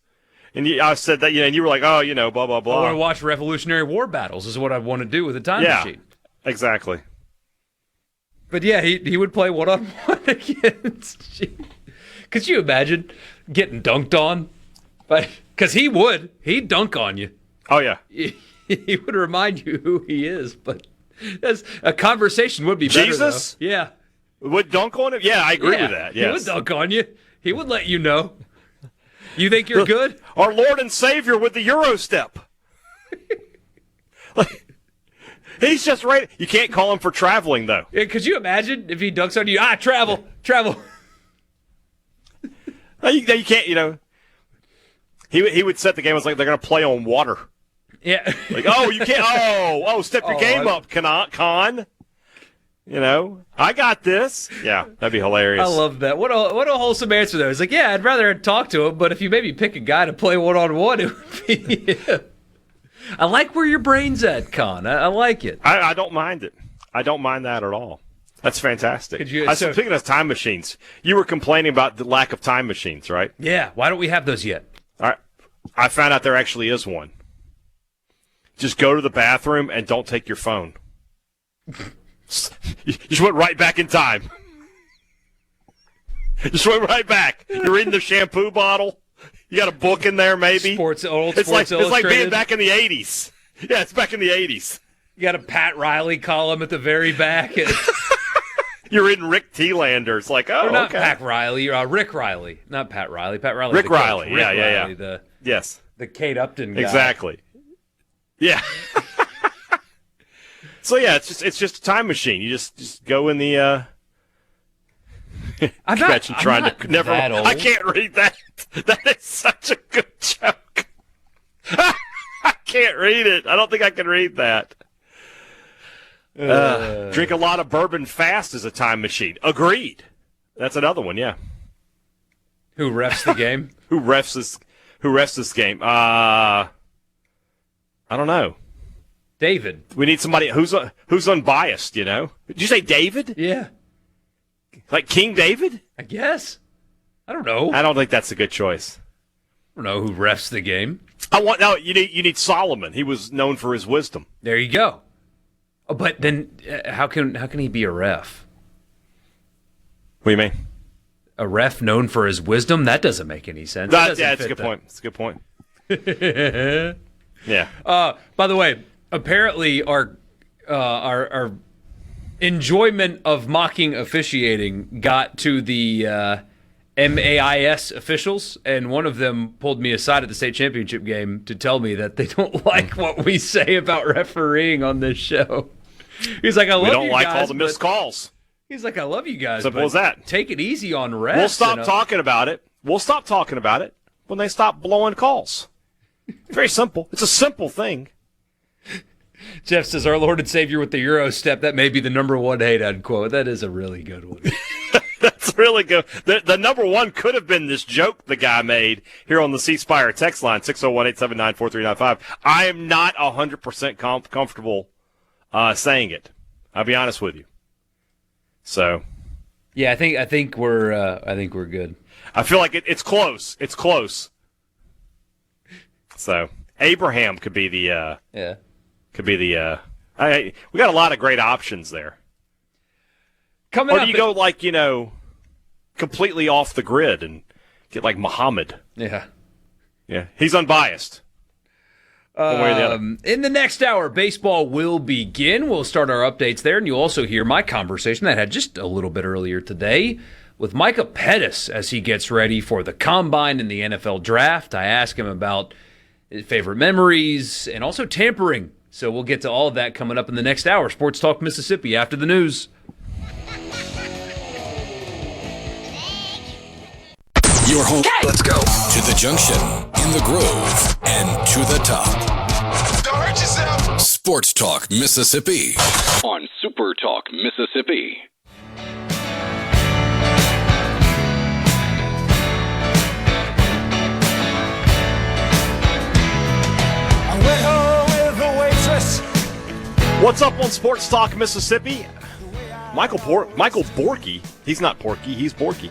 and I said that, and you were like, "Oh, blah blah blah." I want to watch Revolutionary War battles. Is what I want to do with a time machine. Exactly. But yeah, he would play one-on-one against. Could you imagine getting dunked on? Because he'd dunk on you. Oh yeah. He would remind you who he is, but a conversation would be better. Jesus? Though. Yeah. Would dunk on him? Yeah, I agree with that. Yes. He would dunk on you. He would let you know. You think you're good? Our Lord and Savior with the Euro step. He's just right. You can't call him for traveling, though. Yeah, could you imagine if he dunks on you? Travel. You can't, He would set the game as they're going to play on water. Yeah. You can't. Step your game up, Con. I got this. Yeah, that'd be hilarious. I love that. What a wholesome answer, though. It's I'd rather talk to him, but if you maybe pick a guy to play one-on-one, it would be him. I like where your brain's at, Con. I like it. I don't mind it. I don't mind that at all. That's fantastic. Speaking of time machines, you were complaining about the lack of time machines, right? Yeah. Why don't we have those yet? All right. I found out there actually is one. Just go to the bathroom and don't take your phone. You just went right back in time. Just went right back. You're reading the shampoo bottle. You got a book in there, maybe. Sports Illustrated. It's like being back in the 80s. Yeah, it's back in the 80s. You got a Pat Riley column at the very back. You're reading Rick Tielander. It's not okay. Pat Riley. Rick Riley. Not Pat Riley. Pat Riley. Rick Riley. Rick Riley, yeah. The Kate Upton guy. Exactly. Yeah. So yeah, it's just a time machine. You just go in the. I'm not old. I can't read that. That is such a good joke. I can't read it. I don't think I can read that. Drink a lot of bourbon fast is a time machine. Agreed. That's another one. Yeah. Who refs the game? Who refs this game? I don't know. David. We need somebody who's unbiased. Did you say David? Yeah. Like King David? I guess. I don't know. I don't think that's a good choice. I don't know who refs the game. You need Solomon. He was known for his wisdom. There you go. Oh, but then how can he be a ref? What do you mean? A ref known for his wisdom? That doesn't make any sense. That's a good point. It's a good point. Yeah. By the way, apparently our enjoyment of mocking officiating got to the MAIS officials, and one of them pulled me aside at the state championship game to tell me that they don't like what we say about refereeing on this show. He's like, I love you guys. We don't like all the missed calls. He's like, I love you guys. Simple as that. Take it easy on refs. We'll stop talking about it. We'll stop talking about it when they stop blowing calls. Very simple. It's a simple thing. Jeff says, our Lord and Savior with the Euro step. That may be the number one Hadad quote. That is a really good one. That's really good. The number one could have been this joke the guy made here on the C Spire text line, 601-879-4395. I am not 100% comfortable saying it. I'll be honest with you. So, yeah, I think we're good. I feel like it's close. It's close. So Abraham could be the we got a lot of great options there. Coming or up, do you go like, completely off the grid and get like Muhammad? Yeah. Yeah. He's unbiased. One way or the other. In the next hour, baseball will begin. We'll start our updates there, and you'll also hear my conversation that I had just a little bit earlier today with Micah Pettus as he gets ready for the Combine and the NFL Draft. I ask him about his favorite memories and also tampering. So we'll get to all of that coming up in the next hour. Sports Talk Mississippi after the news. Your home. Let's go. To the junction, in the groove, and to the top. Don't hurt yourself. Sports Talk Mississippi. On Super Talk Mississippi. I went home with a waitress. What's up on Sports Talk Mississippi? Michael Borkey. He's not Porky. He's Borkey.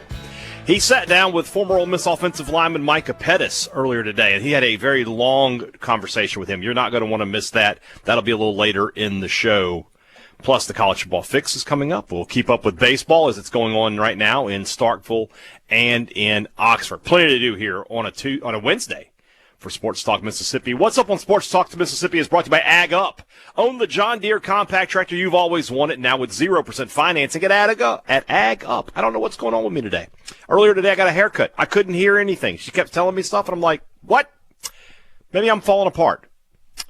He sat down with former Ole Miss offensive lineman Micah Pettus earlier today, and he had a very long conversation with him. You're not going to want to miss that. That'll be a little later in the show. Plus, the College Football Fix is coming up. We'll keep up with baseball as it's going on right now in Starkville and in Oxford. Plenty to do here on a Wednesday for Sports Talk Mississippi. What's up on Sports Talk Mississippi is brought to you by Ag Up. Own the John Deere compact tractor you've always wanted, now with 0% financing at Ag Up. I don't know what's going on with me today. Earlier today, I got a haircut. I couldn't hear anything. She kept telling me stuff, and I'm like, what? Maybe I'm falling apart.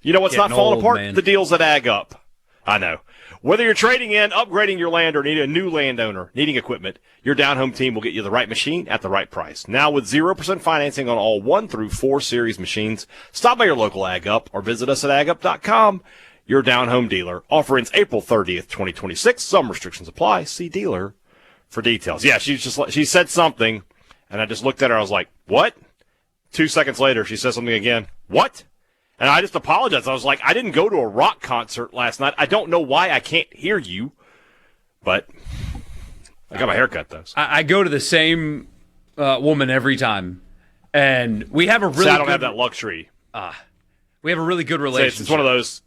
You know what's not falling apart? Man. The deals at Ag Up. I know. Whether you're trading in, upgrading your land, or need a new landowner needing equipment, your down-home team will get you the right machine at the right price. Now with 0% financing on all 1 through 4 series machines, stop by your local Ag Up or visit us at agup.com. Your down-home dealer. Offer ends April 30th, 2026. Some restrictions apply. See dealer for details. Yeah, she said something, and I just looked at her. I was like, what? 2 seconds later, she says something again. What? And I just apologized. I was like, I didn't go to a rock concert last night. I don't know why I can't hear you, but I got my haircut, though. So. I go to the same woman every time, and we have a really I don't have that luxury. We have a really good relationship. It's one of those.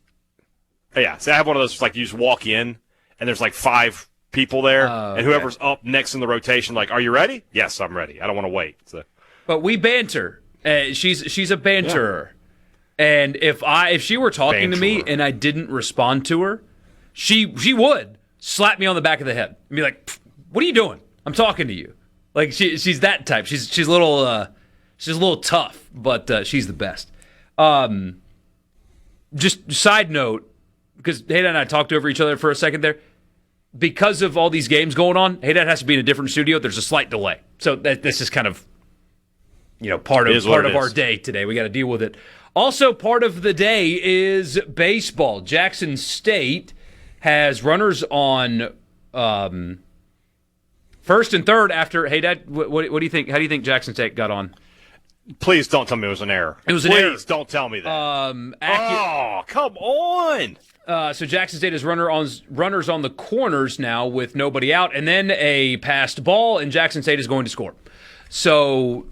Yeah, I have one of those, like, you just walk in, and there's, like, 5 people there, and whoever's up next in the rotation, like, are you ready? Yes, I'm ready. I don't want to wait. So. But we banter. She's a banterer. Yeah. And if she were talking to me and I didn't respond to her, she would slap me on the back of the head and be like, "What are you doing? I'm talking to you." Like she's that type. She's a little tough, but she's the best. Just side note, because Hadad and I talked over each other for a second there. Because of all these games going on, Hadad has to be in a different studio. There's a slight delay, so this is kind of part of our day today. We got to deal with it. Also, part of the day is baseball. Jackson State has runners on first and third after. Hey, Dad, what do you think? How do you think Jackson State got on? Please don't tell me it was an error. It was an error. Please don't tell me that. Come on. So Jackson State has runners on the corners now with nobody out, and then a passed ball, and Jackson State is going to score. So.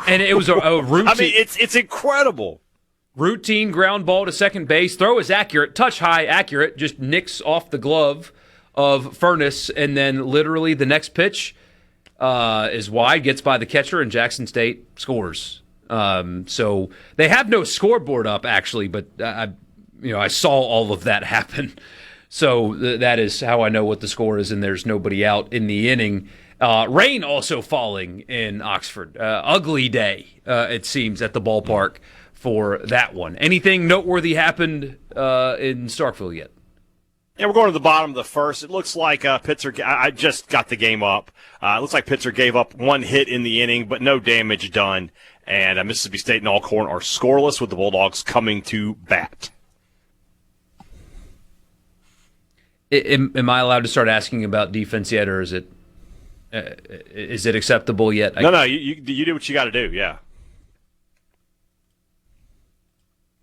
And it was a routine. I mean, it's incredible. Routine ground ball to second base. Throw is accurate. Touch high, accurate. Just nicks off the glove of Furness. And then literally the next pitch is wide, gets by the catcher, and Jackson State scores. So they have no scoreboard up, actually, but I saw all of that happen. So that is how I know what the score is, and there's nobody out in the inning. Rain also falling in Oxford. Ugly day, it seems, at the ballpark for that one. Anything noteworthy happened in Starkville yet? Yeah, we're going to the bottom of the first. It looks like Pittsburgh. I just got the game up. It looks like Pittsburgh gave up one hit in the inning, but no damage done. And Mississippi State and Alcorn are scoreless, with the Bulldogs coming to bat. Am I allowed to start asking about defense yet, or is it acceptable yet? No, you do what you got to do. Yeah.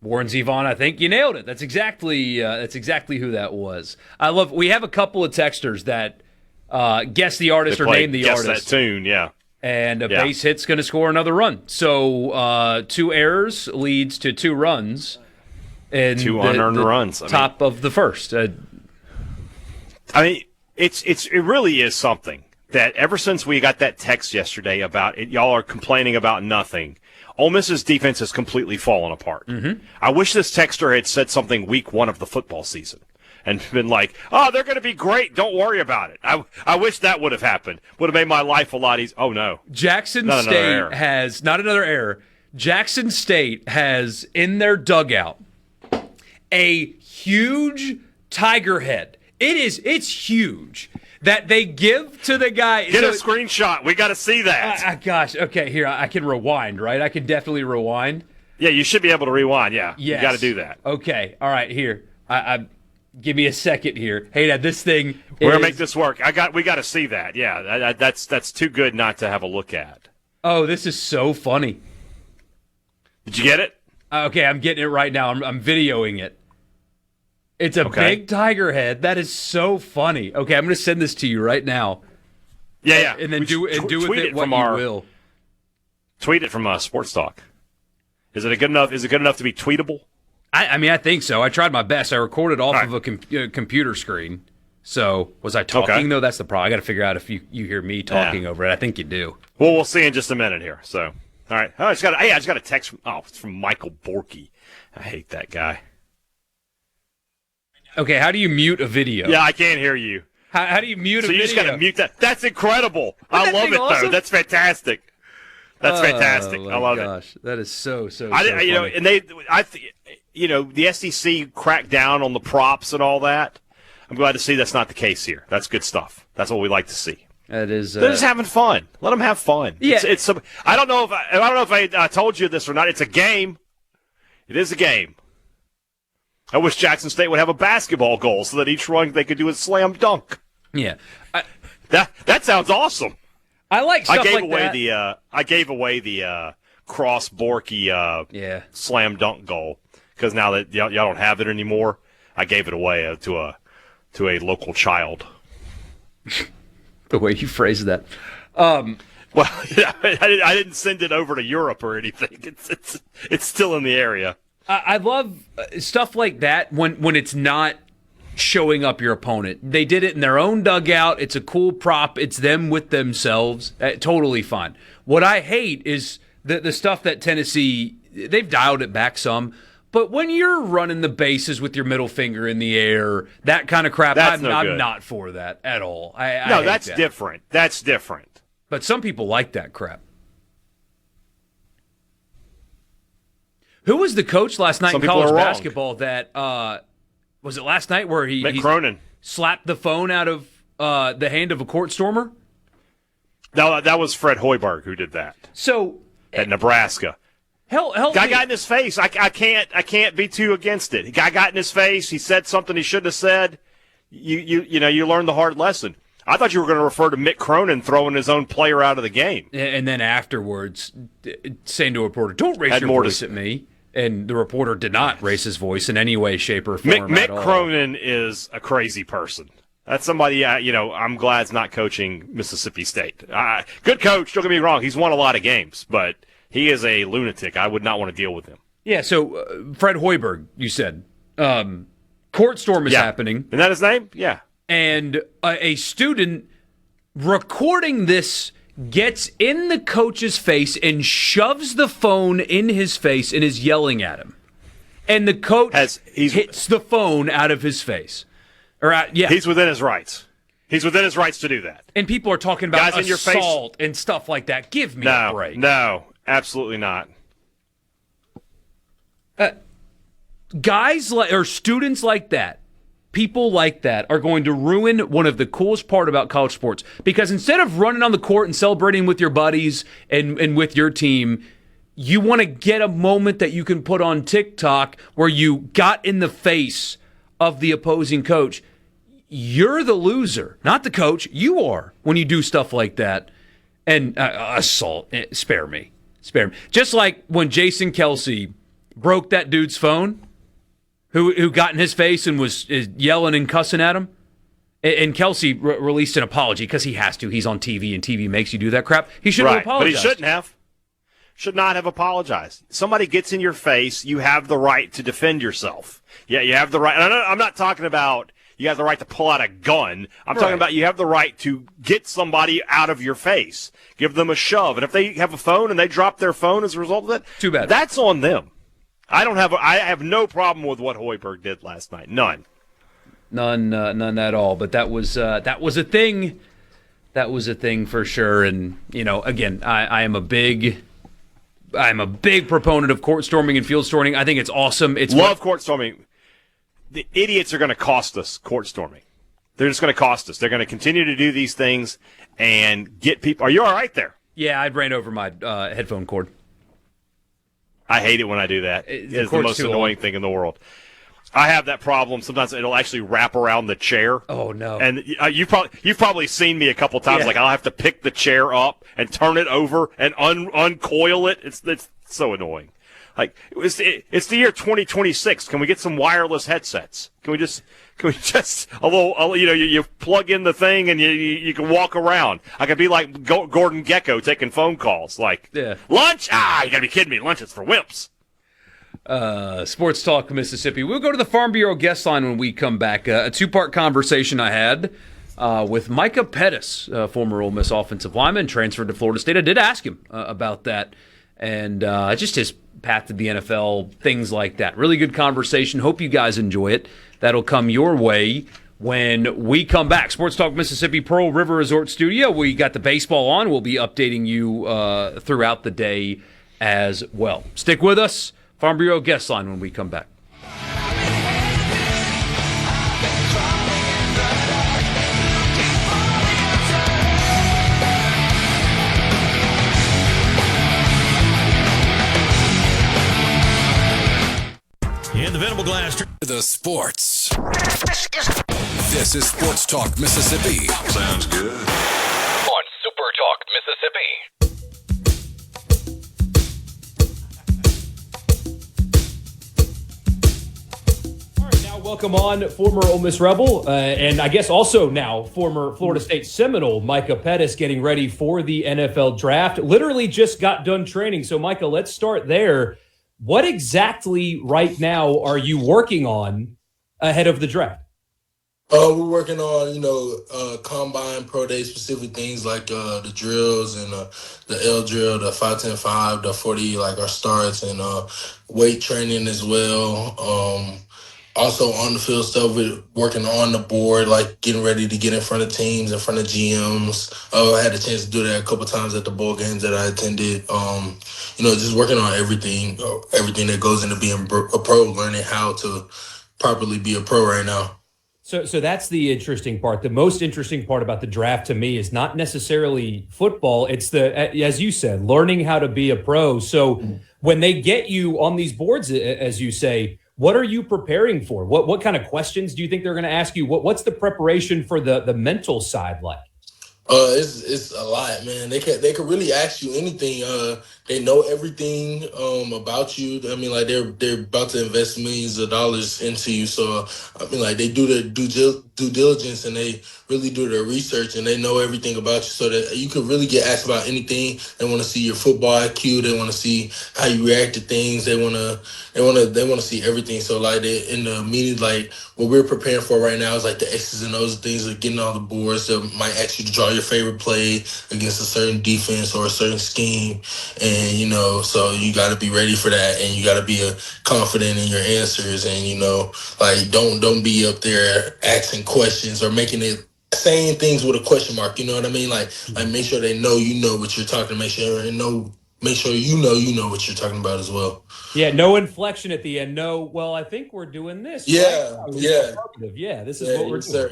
Warren Zevon, I think you nailed it. That's exactly who that was. We have a couple of texters that guess the artist or name the artist. Guess that tune, yeah. And a base hit's going to score another run. So 2 errors leads to 2 runs. And 2 unearned runs. Top of the first. It really is something that ever since we got that text yesterday about it, y'all are complaining about nothing. Ole Miss's defense has completely fallen apart. Mm-hmm. I wish this texter had said something week 1 of the football season and been like, "Oh, they're going to be great. Don't worry about it." I wish that would have happened. Would have made my life a lot easier. Oh no, Jackson State has not another error. Jackson State has in their dugout a huge tiger head. It's huge. That they give to the guy. Get a screenshot. We got to see that. Gosh. Okay, here. I can rewind, right? I can definitely rewind. Yeah, you should be able to rewind. Yeah. Yes. You got to do that. Okay. All right, here. Give me a second here. Hey, Dad, this thing we're going to make this work. We got to see that. Yeah, that's too good not to have a look at. Oh, this is so funny. Did you get it? Okay, I'm getting it right now. I'm videoing it. It's a big tiger head. That is so funny. Okay, I'm going to send this to you right now. Yeah. And then do with it what you will. Tweet it from Sports Talk. Is it good enough? Is it good enough to be tweetable? I think so. I tried my best. I recorded off of a computer screen. So was I talking though? That's the problem. I got to figure out if you hear me talking over it. I think you do. Well, we'll see in just a minute here. So, all right. I just got a text from it's from Michael Borkey. I hate that guy. Okay, how do you mute a video? Yeah, I can't hear you. How do you mute a video? So you just got to mute that. That's incredible. I love it, though. That's fantastic. That's fantastic. I love it. That is so funny. And the SEC cracked down on the props and all that. I'm glad to see that's not the case here. That's good stuff. That's what we like to see. That is. They're just having fun. Let them have fun. Yeah. I don't know if I told you this or not. It's a game. It is a game. I wish Jackson State would have a basketball goal so that each run they could do a slam dunk. Yeah, that sounds awesome. I like stuff like that. I gave away the cross Borkey slam dunk goal because now that y'all don't have it anymore, I gave it away to a local child. The way you phrased that. Well, I didn't send it over to Europe or anything. It's still in the area. I love stuff like that when it's not showing up your opponent. They did it in their own dugout. It's a cool prop. It's them with themselves. Totally fine. What I hate is the stuff that Tennessee, they've dialed it back some, but when you're running the bases with your middle finger in the air, that kind of crap, I'm not for that at all. That's different. That's different. But some people like that crap. Who was the coach last night in college basketball that was it last night where he Cronin slapped the phone out of the hand of a court stormer? No, that was Fred Hoiberg who did that. So at Nebraska. Guy got in his face. I can't be too against it. Guy got in his face. He said something he shouldn't have said. You learned the hard lesson. I thought you were going to refer to Mick Cronin throwing his own player out of the game. And then afterwards saying to a reporter, "Don't raise your voice at me." And the reporter did not raise his voice in any way, shape, or form Mick Cronin is a crazy person. That's somebody, I'm glad is not coaching Mississippi State. Good coach, don't get me wrong. He's won a lot of games, but he is a lunatic. I would not want to deal with him. Yeah, so Fred Hoiberg, you said. Court storm is happening. Isn't that his name? Yeah. And a student recording this gets in the coach's face and shoves the phone in his face and is yelling at him. and the coach hits the phone out of his face. He's within his rights. He's within his rights to do that. And people are talking about Guys assault and stuff like that. Give me a break. No, absolutely not. Guys or students like that, people like that are going to ruin one of the coolest part about college sports, because instead of running on the court and celebrating with your buddies and with your team, you want to get a moment that you can put on TikTok where you got in the face of the opposing coach. You're the loser, not the coach. You are when you do stuff like that. And assault, spare me. Just like when Jason Kelsey broke that dude's phone, who got in his face and was yelling and cussing at him. And Kelsey released an apology because he has to. He's on TV, and TV makes you do that crap. He should have apologized. But he shouldn't have. Should not have apologized. Somebody gets in your face, you have the right to defend yourself. Yeah, you have the right. And I'm not talking about you have the right to pull out a gun. I'm talking about you have the right to get somebody out of your face, give them a shove. And if they have a phone and they drop their phone as a result of that, too bad. That's on them. I have no problem with what Hoiberg did last night. None at all. But that was a thing. That was a thing for sure. And again, I'm a big proponent of court storming and field storming. I think it's awesome. Love court storming. The idiots are going to cost us court storming. They're just going to cost us. They're going to continue to do these things and get people. Are you all right there? Yeah, I ran over my headphone cord. I hate it when I do that. It's the most annoying thing in the world. I have that problem. Sometimes it'll actually wrap around the chair. Oh, no. And you've probably seen me a couple times. Yeah. Like, I'll have to pick the chair up and turn it over and uncoil it. It's so annoying. Like, it's the year 2026. Can we get some wireless headsets? Can we just a little, you plug in the thing and you can walk around. I could be like Gordon Gekko taking phone calls. Like, lunch? You gotta be kidding me. Lunch is for wimps. Sports Talk Mississippi. We'll go to the Farm Bureau guest line when we come back. A two-part conversation I had with Micah Pettus, former Ole Miss offensive lineman, transferred to Florida State. I did ask him about that and just his path to the NFL, things like that. Really good conversation. Hope you guys enjoy it. That'll come your way when we come back. Sports Talk Mississippi, Pearl River Resort Studio. We got the baseball on. We'll be updating you throughout the day as well. Stick with us. Farm Bureau guest line when we come back. In the Venable Glass. The sports. This is Sports Talk Mississippi. Sounds good. On SuperTalk Mississippi. Welcome on former Ole Miss Rebel, and I guess also now former Florida State Seminole, Micah Pettus, getting ready for the NFL draft. Literally just got done training. So, Micah, let's start there. What exactly right now are you working on ahead of the draft? We're working on, combine, pro day specific things like the drills and the L drill, the 5-10-5, the 40, like our starts, and weight training as well. Also on the field stuff, with working on the board, like getting ready to get in front of teams, in front of GMs. I had a chance to do that a couple times at the bowl games that I attended. Just working on everything that goes into being a pro, learning how to properly be a pro right now. So that's the interesting part. The most interesting part about the draft to me is not necessarily football. It's as you said, learning how to be a pro. So when they get you on these boards, as you say, what are you preparing for? What kind of questions do you think they're going to ask you? What's the preparation for the mental side like? It's a lot, man. They could really ask you anything. They know everything about you. I mean, like they're about to invest millions of dollars into you. So I mean, like they do their due diligence and they really do their research and they know everything about you. So that you could really get asked about anything. They want to see your football IQ. They want to see how you react to things. They want to see everything. So like in the meeting, like what we're preparing for right now is like the X's and O's things of getting on the boards that might ask you to draw your favorite play against a certain defense or a certain scheme. And And, so you got to be ready for that, and you got to be confident in your answers, and, like, don't be up there asking questions or saying things with a question mark, you know what I mean? Like make sure they know you know what you're talking, make sure you know what you're talking about as well. Yeah, no inflection at the end. No, well, I think we're doing this. Yeah, right? yeah. This is what we're doing.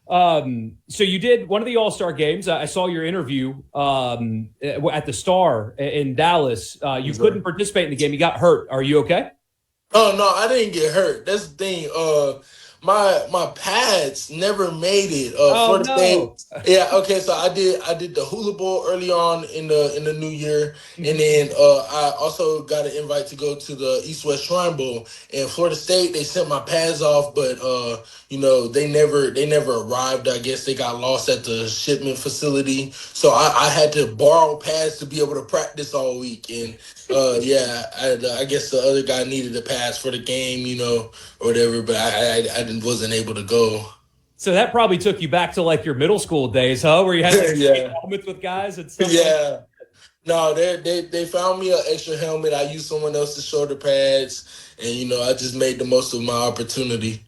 Sir. So you did one of the All-Star games. I saw your interview at the Star in Dallas. You couldn't participate in the game. You got hurt. Are you okay? Oh, no, I didn't get hurt. That's the thing. My pads never made it. For the State. Yeah, okay. So I did the Hula Bowl early on in the new year, and then I also got an invite to go to the East West Shrine Bowl. And Florida State, they sent my pads off, but they never arrived. I guess they got lost at the shipment facility, so I had to borrow pads to be able to practice all week. And I guess the other guy needed a pass for the game, or whatever, but I wasn't able to go. So that probably took you back to like your middle school days, huh? Where you had to helmets with guys and stuff. Yeah. No, they found me an extra helmet. I used someone else's shoulder pads, and I just made the most of my opportunity.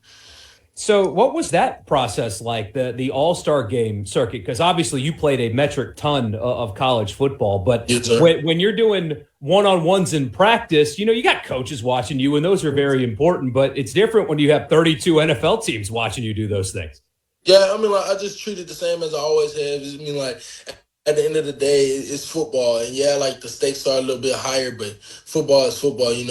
So what was that process like, the All-Star game circuit? Because obviously you played a metric ton of college football, but when you're doing one-on-ones in practice, you got coaches watching you, and those are very important, but it's different when you have 32 NFL teams watching you do those things. Yeah, I just treat it the same as I always have. At the end of the day, it's football, and the stakes are a little bit higher, but football is football, and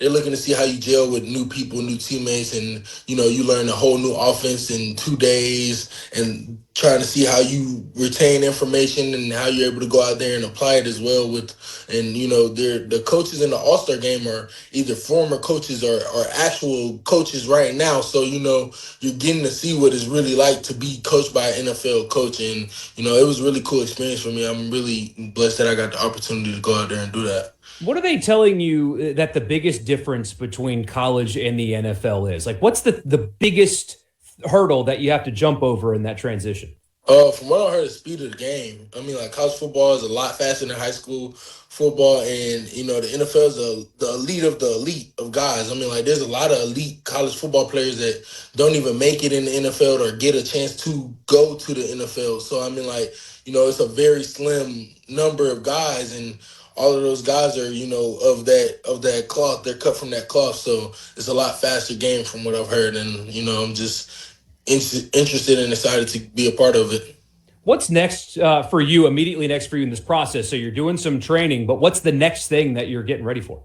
they're looking to see how you gel with new people, new teammates, and, you learn a whole new offense in 2 days, and trying to see how you retain information and how you're able to go out there and apply it as well the coaches in the All-Star game are either former coaches or actual coaches right now. So, you're getting to see what it's really like to be coached by an NFL coach. And, it was a really cool experience for me. I'm really blessed that I got the opportunity to go out there and do that. What are they telling you that the biggest difference between college and the NFL is? Like, what's the biggest hurdle that you have to jump over in that transition? From what I heard, the speed of the game. College football is a lot faster than high school football, and the NFL is the elite of the elite of guys. There's a lot of elite college football players that don't even make it in the NFL or get a chance to go to the NFL. So it's a very slim number of guys, and all of those guys are, of that cloth. They're cut from that cloth, so it's a lot faster game from what I've heard, and I'm just interested and excited to be a part of it. What's next for you, immediately next for you in this process? So you're doing some training, but what's the next thing that you're getting ready for?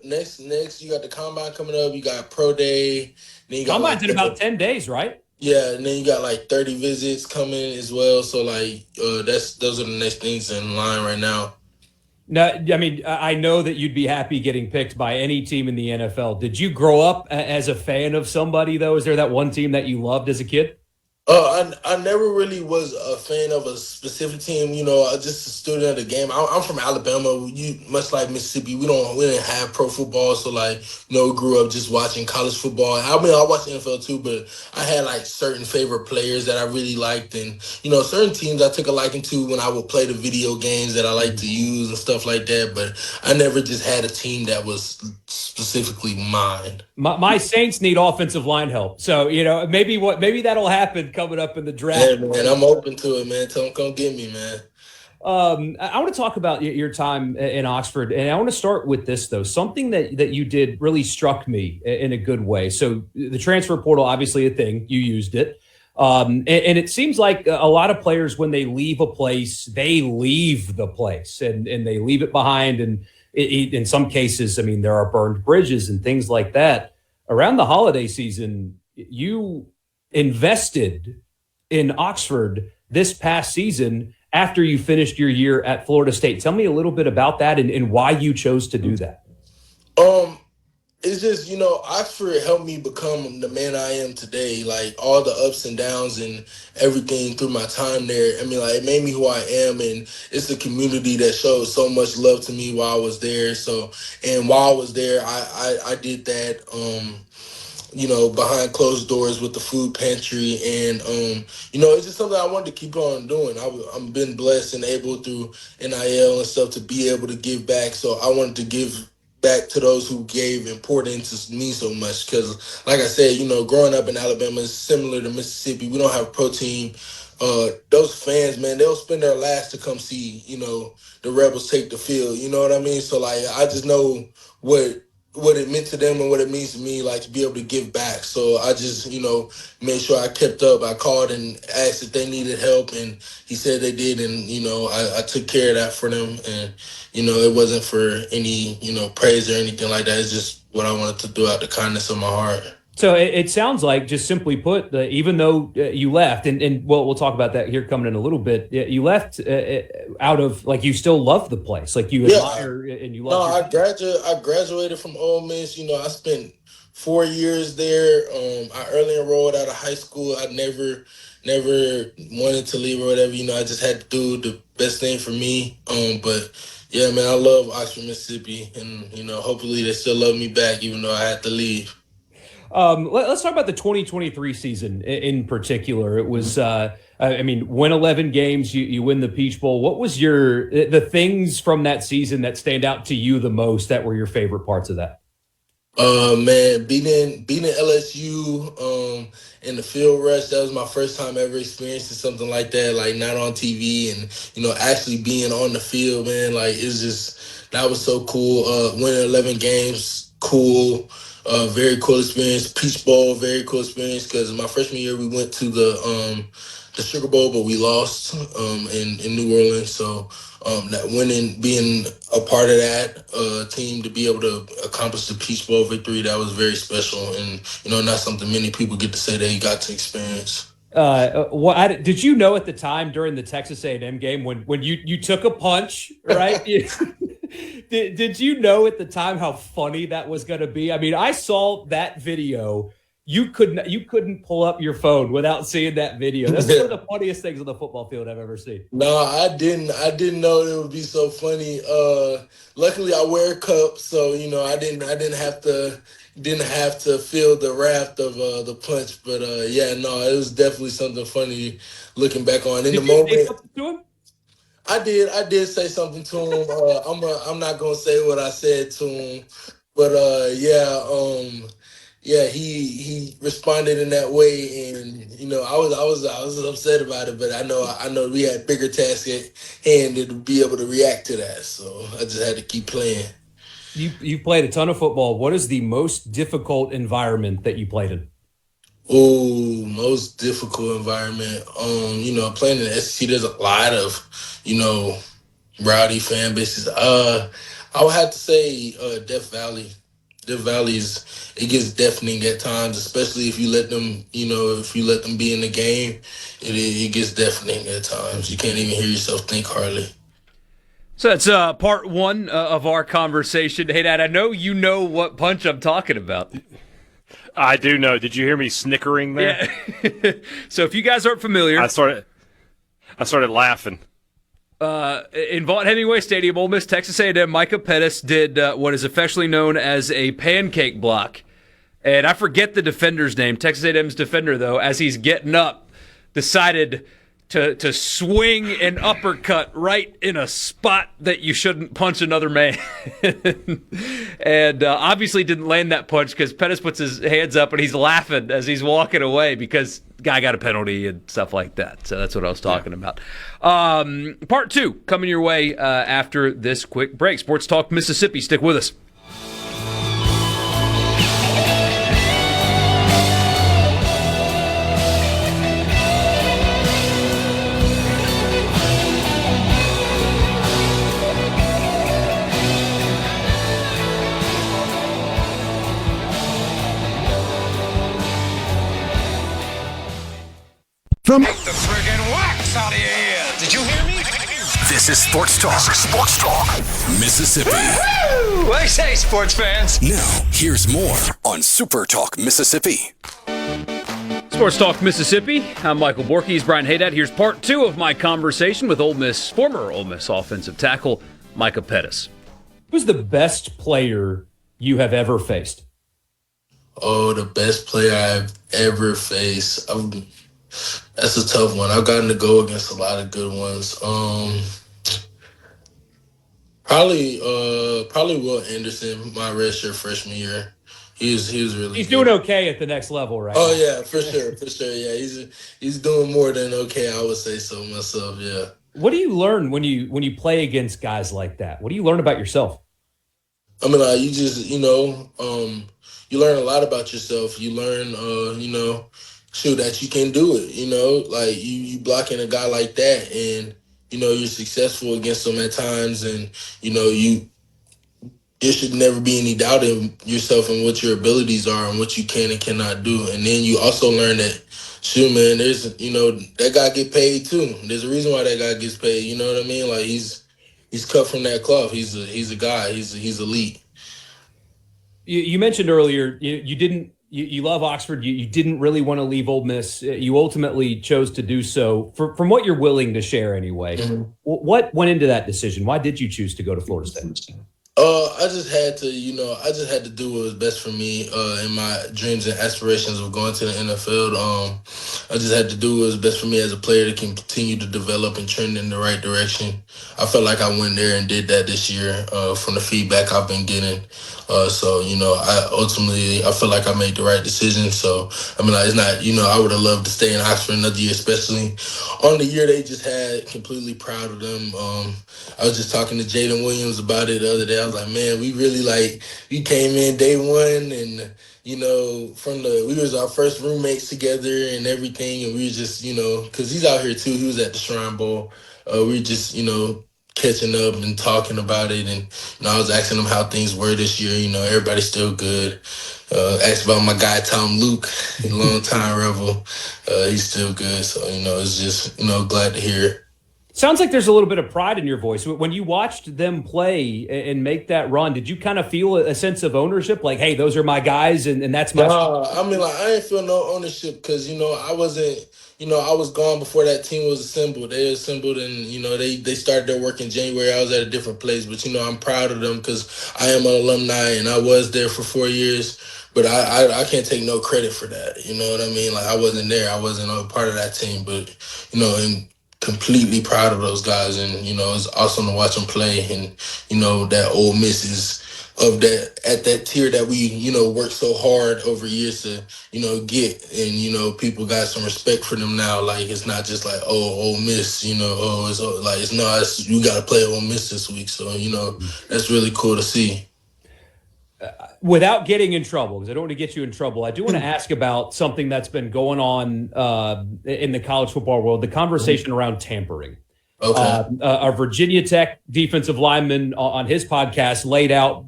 Next, you got the Combine coming up. You got Pro Day. Then you got Combine's in about 10 days, right? Yeah, and then you got 30 visits coming as well. So those are the next things in line right now. Now, I know that you'd be happy getting picked by any team in the NFL. Did you grow up as a fan of somebody, though? Is there that one team that you loved as a kid? I never really was a fan of a specific team. I just a student of the game. I'm from Alabama. Much like Mississippi, we didn't have pro football, so we grew up just watching college football. I watched NFL too, but I had certain favorite players that I really liked, and certain teams I took a liking to when I would play the video games that I like to use and stuff like that. But I never just had a team that was specifically mine. My Saints need offensive line help, so maybe that'll happen coming up in the draft. Yeah, man, I'm open to it, man. Tell them come get me, man. I want to talk about your time in Oxford, and I want to start with this, though. Something that you did really struck me in a good way. So the transfer portal, obviously a thing. You used it. And it seems like a lot of players, when they leave a place, they leave the place, and they leave it behind. And in some cases, there are burned bridges and things like that. Around the holiday season, you invested in Oxford this past season after you finished your year at Florida State. Tell me a little bit about that and why you chose to do that. It's just, Oxford helped me become the man I am today. All the ups and downs and everything through my time there. it made me who I am, and it's a community that showed so much love to me while I was there. So, and while I was there, I did that. behind closed doors with the food pantry. And, it's just something I wanted to keep on doing. I've been blessed and able through NIL and stuff to be able to give back. So I wanted to give back to those who gave importance to me so much. Because, like I said, growing up in Alabama is similar to Mississippi. We don't have a pro team. Those fans, man, they'll spend their last to come see, the Rebels take the field. You know what I mean? So, like, I just know what it meant to them and what it means to me, like, to be able to give back. So I just, made sure I kept up. I called and asked if they needed help, and he said they did, and, I took care of that for them. And, it wasn't for any, praise or anything like that. It's just what I wanted to do out the kindness of my heart. So it sounds like, just simply put, even though you left, and we'll talk about that here coming in a little bit, you left out of, like, you still love the place. Like, you admire and you love I graduated from Ole Miss. I spent 4 years there. I early enrolled out of high school. I never wanted to leave or whatever. I just had to do the best thing for me. But, yeah, man, I love Oxford, Mississippi. And, hopefully they still love me back even though I had to leave. Let's talk about the 2023 season in particular. It was, win 11 games, you win the Peach Bowl. What was the things from that season that stand out to you the most that were your favorite parts of that? Man, beating LSU in the field rush, that was my first time ever experiencing something like that, like not on TV and, actually being on the field, man. Like, it's just, that was so cool. Winning 11 games, cool. Very cool experience. Peach Bowl, very cool experience, because my freshman year we went to the Sugar Bowl, but we lost in New Orleans. So that winning, being a part of that team, to be able to accomplish the Peach Bowl victory, that was very special, and not something many people get to say they got to experience. Did you know at the time during the Texas A&M game when you took a punch, right? Did you know at the time how funny that was going to be? I mean, I saw that video. You couldn't pull up your phone without seeing that video. That's one of the funniest things on the football field I've ever seen. No, I didn't know it would be so funny. Luckily, I wear a cup, so I didn't have to feel the wrath of the punch. But it was definitely something funny looking back on. In the moment, say something to him? I did say something to him. I'm not gonna say what I said to him, but he responded in that way, and I was upset about it, but I know we had bigger tasks at hand to be able to react to that, so I just had to keep playing. You played a ton of football. What is the most difficult environment that you played in? Oh, most difficult environment. Playing in the SEC, there's a lot of, rowdy fan bases. I would have to say Death Valley. Death Valley it gets deafening at times, especially if you let them, be in the game. It gets deafening at times. You can't even hear yourself think hardly. So that's part one of our conversation. Hey, Dad, I know you know what punch I'm talking about. I do know. Did you hear me snickering there? Yeah. So if you guys aren't familiar, I started laughing. In Vaught-Hemingway Stadium, Ole Miss, Texas A&M, Micah Pettus did what is affectionately known as a pancake block. And I forget the defender's name. Texas A&M's defender, though, as he's getting up, decided to swing an uppercut right in a spot that you shouldn't punch another man. And obviously didn't land that punch because Pettus puts his hands up and he's laughing as he's walking away because guy got a penalty and stuff like that. So that's what I was talking about. Part two coming your way after this quick break. Sports Talk Mississippi. Stick with us. Take the friggin' wax out of your ear. Did you hear me? This is Sports Talk. Sports Talk Mississippi. Woo! What do you say, sports fans? Now, here's more on Super Talk Mississippi. Sports Talk Mississippi. I'm Michael Borkey. He's Brian Hadad. Here's part two of my conversation with former Ole Miss offensive tackle Micah Pettus. Who's the best player you have ever faced? Oh, the best player I've ever faced. That's a tough one. I've gotten to go against a lot of good ones. Probably Will Anderson, my redshirt freshman year. He was really He's good. doing okay at the next level, right? Oh yeah, for sure. Yeah, he's doing more than okay. I would say so myself. Yeah. What do you learn when you play against guys like that? What do you learn about yourself? I mean, you just you learn a lot about yourself. You learn, shoot, that you can do it. Like you blocking a guy like that, and you're successful against him at times, and there should never be any doubt in yourself and what your abilities are and what you can and cannot do. And then you also learn that, shoot, man, there's, that guy get paid too. There's a reason why that guy gets paid. You know what I mean? Like he's cut from that cloth. He's a guy. He's elite. You mentioned earlier you love Oxford. You didn't really want to leave Ole Miss. You ultimately chose to do so. From what you're willing to share anyway, what went into that decision? Why did you choose to go to Florida State? I just had to do what was best for me in my dreams and aspirations of going to the NFL. I just had to do what was best for me as a player to continue to develop and trend in the right direction. I felt like I went there and did that this year from the feedback I've been getting. I feel like I made the right decision. So, I mean, it's not, I would have loved to stay in Oxford another year, especially on the year they just had. Completely proud of them. I was just talking to Jaden Williams about it the other day. I was like, man, we really we came in day one and, we was our first roommates together and everything. And we were just, cause he's out here too. He was at the Shrine Bowl. We were just, catching up and talking about it. And, I was asking him how things were this year. Everybody's still good. Asked about my guy, Tom Luke, long time Rebel. He's still good. So, it's just, glad to hear it. Sounds like there's a little bit of pride in your voice. When you watched them play and make that run, did you kind of feel a sense of ownership? Like, hey, those are my guys and that's my... I mean, I didn't feel no ownership because, I wasn't, I was gone before that team was assembled. They assembled and, they started their work in January. I was at a different place. But, I'm proud of them because I am an alumni and I was there for 4 years. But I can't take no credit for that. You know what I mean? Like, I wasn't there. I wasn't a part of that team. But, and completely proud of those guys. And, it's awesome to watch them play. And, that Ole Miss is at that tier that we, worked so hard over years to, get. And, people got some respect for them now. Like, it's not just like, oh, Ole Miss, you got to play Ole Miss this week. So, that's really cool to see. Without getting in trouble, because I don't want to get you in trouble, I do want to ask about something that's been going on in the college football world, the conversation around tampering. Okay. A Virginia Tech defensive lineman on his podcast laid out,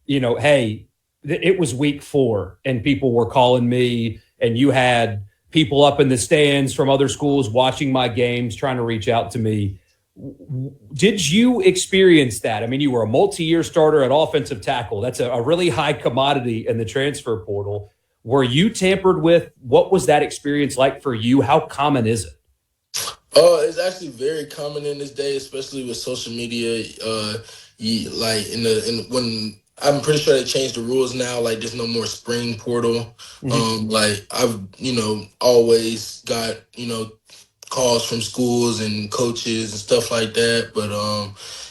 hey, it was week 4 and people were calling me and you had people up in the stands from other schools watching my games trying to reach out to me. Did you experience that? I mean, you were a multi-year starter at offensive tackle. That's a really high commodity in the transfer portal. Were you tampered with? What was that experience like for you? How common is it? It's actually very common in this day, especially with social media. When I'm pretty sure they changed the rules now. Like, there's no more spring portal. Like, I've always got calls from schools and coaches and stuff like that. But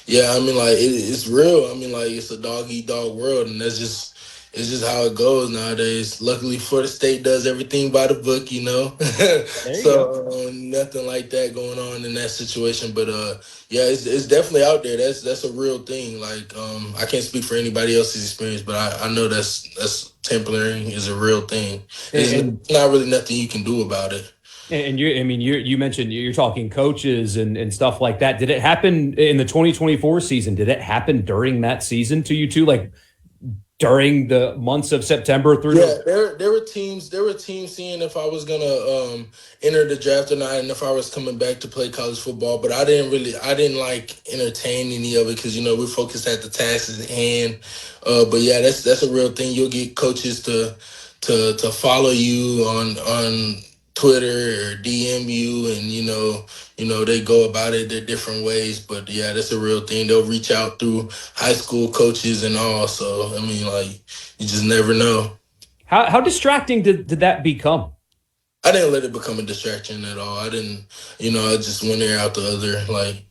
it's real. I mean, like, it's a dog eat dog world, and it's just how it goes nowadays. Luckily, Florida State does everything by the book, so nothing like that going on in that situation. But it's definitely out there. That's a real thing. Like, I can't speak for anybody else's experience, but I know that's tampering is a real thing. It's not really nothing you can do about it. And you mentioned you're talking coaches and stuff like that. Did it happen in the 2024 season? Did it happen during that season to you too? Like during the months of September through? Yeah, there were teams seeing if I was gonna enter the draft or not, and if I was coming back to play college football. But I didn't entertain any of it because we're focused at the tasks at hand. But yeah, that's a real thing. You'll get coaches to follow you on Twitter or DM you, and they go about it their different ways. But yeah, that's a real thing. They'll reach out through high school coaches and all. So I mean, like, you just never know. How distracting did that become? I didn't let it become a distraction at all. I didn't, I just went there out the other, like,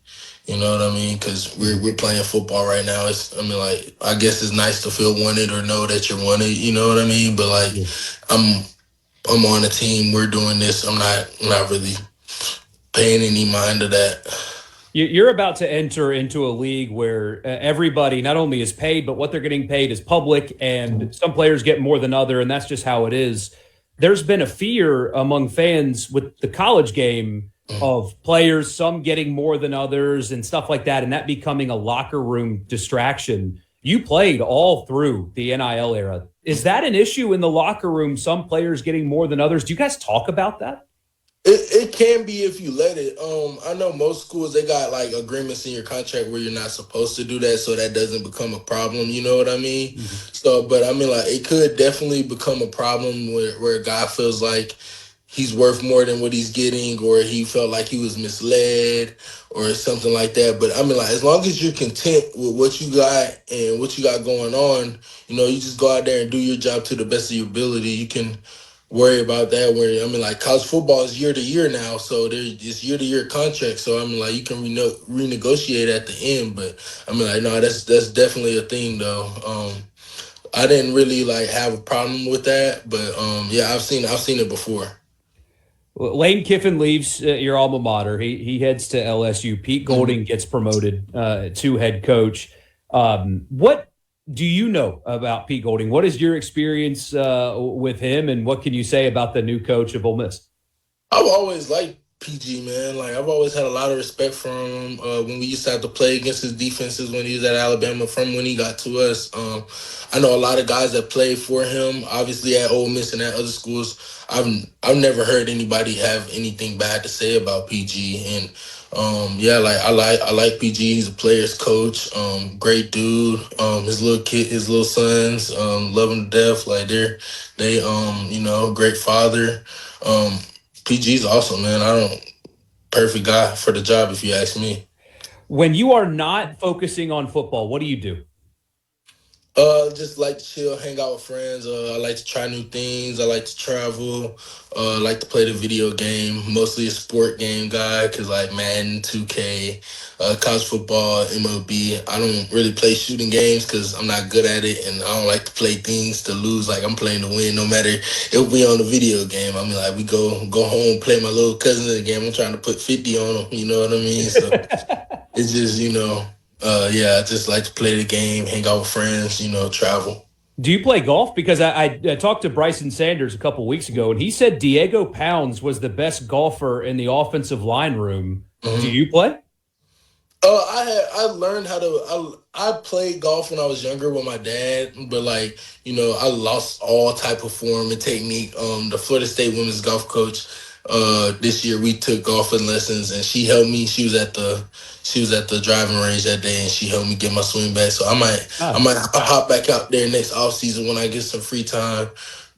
you know what I mean? Because we're playing football right now. I guess it's nice to feel wanted or know that you're wanted. You know what I mean? But like, I'm on a team. We're doing this. I'm not really paying any mind to that. You're about to enter into a league where everybody not only is paid, but what they're getting paid is public, and some players get more than other, and that's just how it is. There's been a fear among fans with the college game of players, some getting more than others and stuff like that, and that becoming a locker room distraction. You played all through the NIL era. Is that an issue in the locker room, some players getting more than others? Do you guys talk about that? It can be if you let it. I know most schools, they got like agreements in your contract where you're not supposed to do that, so that doesn't become a problem. You know what I mean? Mm-hmm. So, but I mean, like, it could definitely become a problem where a guy feels like he's worth more than what he's getting, or he felt like he was misled or something like that. But I mean, like, as long as you're content with what you got and what you got going on, you just go out there and do your job to the best of your ability. You can worry about that. Where, I mean, like, college football is year to year now, so there's this year to year contract. So I mean, like, you can renegotiate at the end. But I mean, like, no, that's definitely a thing though. I didn't really like have a problem with that, but yeah, I've seen it before. Well, Lane Kiffin leaves your alma mater. He heads to LSU. Pete Golding gets promoted to head coach. What do you know about Pete Golding? What is your experience with him, and what can you say about the new coach of Ole Miss? I've always liked PG, man. Like, I've always had a lot of respect for him when we used to have to play against his defenses when he was at Alabama, from when he got to us. I know a lot of guys that played for him, obviously at Ole Miss and at other schools. I've never heard anybody have anything bad to say about PG. And yeah, like, I like PG. He's a player's coach. Great dude. His little sons, love him to death. Like, they great father. PG's awesome, man. Perfect guy for the job, if you ask me. When you are not focusing on football, what do you do? Just like to chill, hang out with friends. I like to try new things. I like to travel. I like to play the video game. Mostly a sport game guy, because like Madden, 2K, college football, MLB. I don't really play shooting games because I'm not good at it, and I don't like to play things to lose. Like, I'm playing to win, no matter if we on the video game. I mean, like, we go home, play my little cousin in the game. I'm trying to put 50 on him. You know what I mean? So it's just, yeah, I just like to play the game, hang out with friends, travel. Do you play golf? Because I talked to Bryson Sanders a couple weeks ago, and he said Diego Pounds was the best golfer in the offensive line room. Mm-hmm. Do you play? I learned how to. I played golf when I was younger with my dad, but like, I lost all type of form and technique. The Florida State women's golf coach, this year we took golfing lessons, and she helped me. She was at the driving range that day, and she helped me get my swing back. So I might hop back out there next off season when I get some free time.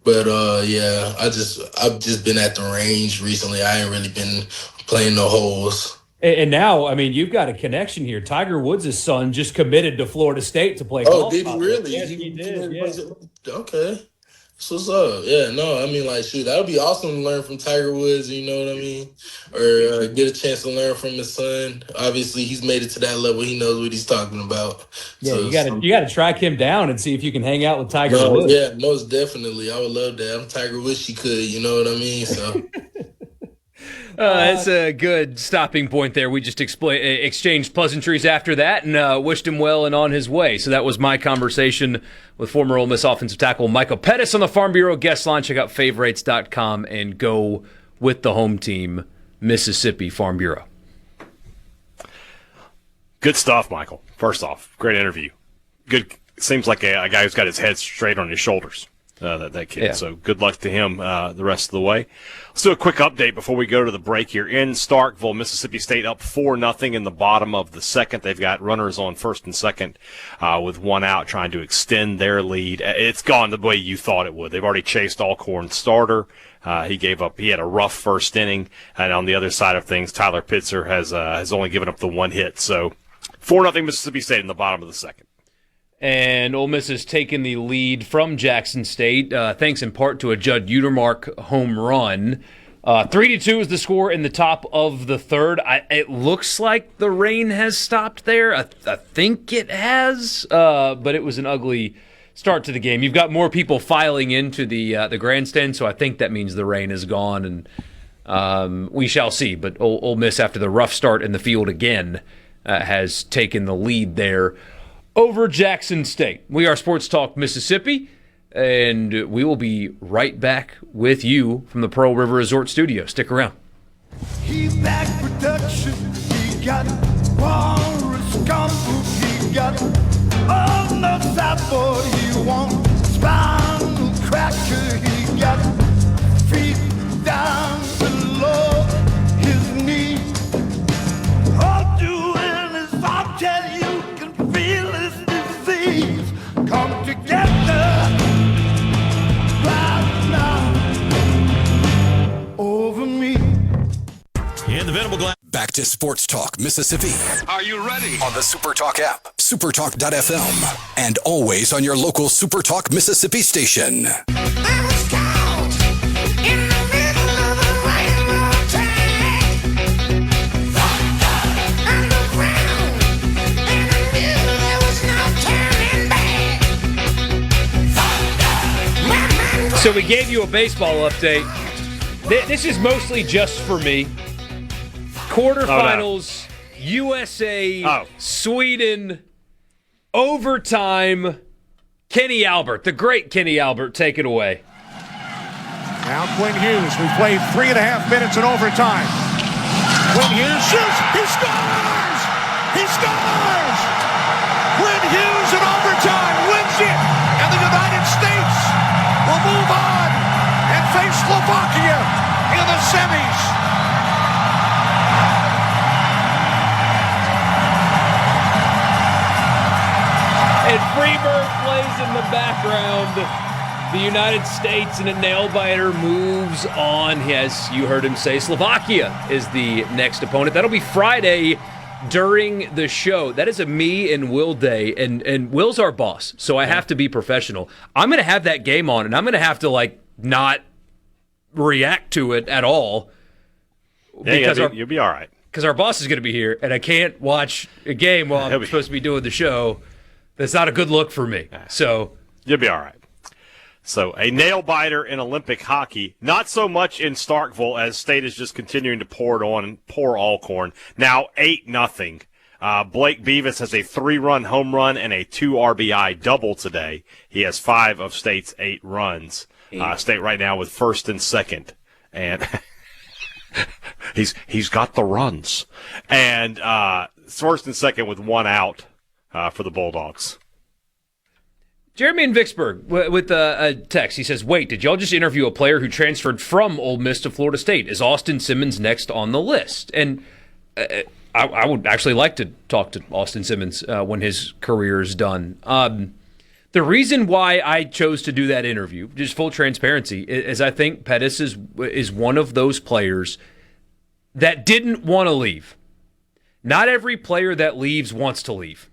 But yeah, I've just been at the range recently. I ain't really been playing no holes. And now, I mean, you've got a connection here. Tiger Woods' son just committed to Florida State to play golf. Oh, did he really? Yes, he did. Yeah. Okay. So what's up? Yeah, no, I mean, like, shoot, that would be awesome to learn from Tiger Woods, you know what I mean? Or get a chance to learn from his son. Obviously, he's made it to that level. He knows what he's talking about. Yeah, so, you got to track him down and see if you can hang out with Tiger Woods. Yeah, most definitely. I would love that. I'm Tiger Woods. She could, you know what I mean? So. It's a good stopping point there. We just exchanged pleasantries after that and wished him well and on his way. So that was my conversation with former Ole Miss offensive tackle Micah Pettus on the Farm Bureau guest line. Check out favorites.com and go with the home team, Mississippi Farm Bureau. Good stuff, Michael. First off, great interview. Good. Seems like a guy who's got his head straight on his shoulders. That kid. Yeah. So good luck to him the rest of the way. Let's do a quick update before we go to the break here. In Starkville, Mississippi State up 4-0 in the bottom of the second. They've got runners on first and second with one out, trying to extend their lead. It's gone the way you thought it would. They've already chased Alcorn's starter. He gave up. He had a rough first inning. And on the other side of things, Tyler Pitzer has only given up the one hit. So 4-0 Mississippi State in the bottom of the second. And Ole Miss has taken the lead from Jackson State, thanks in part to a Judd Utermark home run. 3-2 is the score in the top of the third. It looks like the rain has stopped there. I think it has, but it was an ugly start to the game. You've got more people filing into the grandstand, so I think that means the rain is gone, and we shall see. But Ole Miss, after the rough start in the field again, has taken the lead there over Jackson State. We are Sports Talk Mississippi, and we will be right back with you from the Pearl River Resort Studio. Stick around. He's back production. He got walrus gumbo. He got all the southboard. He wants spinal cracker. He got feet down below his knee. All doing is I'll tell you can feel his disease come together. Back to Sports Talk Mississippi. Are you ready? On the SuperTalk app, supertalk.fm, and always on your local SuperTalk Mississippi station. I was caught in the middle of a rainbow train. Underground, and I knew there was no turning back. So we gave you a baseball update. This is mostly just for me. Quarterfinals, USA, Sweden, overtime. Kenny Albert, the great Kenny Albert, take it away. Now Quinn Hughes, we played 3.5 minutes in overtime. Quinn Hughes shoots, he scores! He scores! Quinn Hughes in overtime wins it, and the United States will move on and face Slovakia in the semis. And Freebird plays in the background. The United States in a nail-biter moves on. Yes, you heard him say Slovakia is the next opponent. That'll be Friday during the show. That is a me and Will day, and Will's our boss, so I have to be professional. I'm going to have that game on, and I'm going to have to, not react to it at all. Because you'll be all right. Because our boss is going to be here, and I can't watch a game while I'm supposed to be doing the show. That's not a good look for me. So you'll be all right. So a nail-biter in Olympic hockey, not so much in Starkville as State is just continuing to pour it on and pour Alcorn. Now 8-0. Blake Beavis has a 3-run home run and a 2 RBI double today. He has 5 of State's 8 runs. State right now with first and second. And he's got the runs. And first and second with 1 out for the Bulldogs. Jeremy in Vicksburg with a text. He says, wait, did y'all just interview a player who transferred from Ole Miss to Florida State? Is Austin Simmons next on the list? And I would actually like to talk to Austin Simmons when his career is done. The reason why I chose to do that interview, just full transparency, is I think Pettus is one of those players that didn't want to leave. Not every player that leaves wants to leave.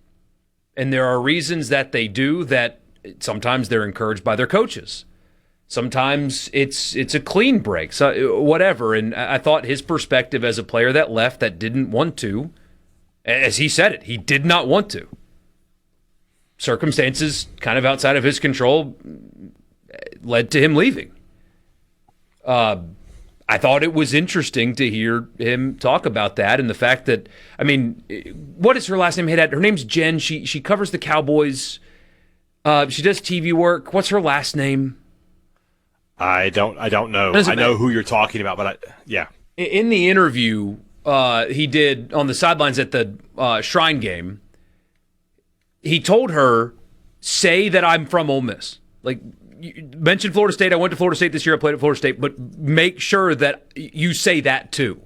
And there are reasons that they do that. Sometimes they're encouraged by their coaches. Sometimes it's a clean break, so whatever. And I thought his perspective as a player that left that didn't want to, as he said it, he did not want to. Circumstances kind of outside of his control led to him leaving. I thought it was interesting to hear him talk about that and the fact that, what is her last name? Her name's Jen. She covers the Cowboys. She does TV work. What's her last name? I don't know. I know who you're talking about, but yeah. In the interview he did on the sidelines at the Shrine game, he told her, say that I'm from Ole Miss. You mentioned Florida State. I went to Florida State this year. I played at Florida State, but make sure that you say that too.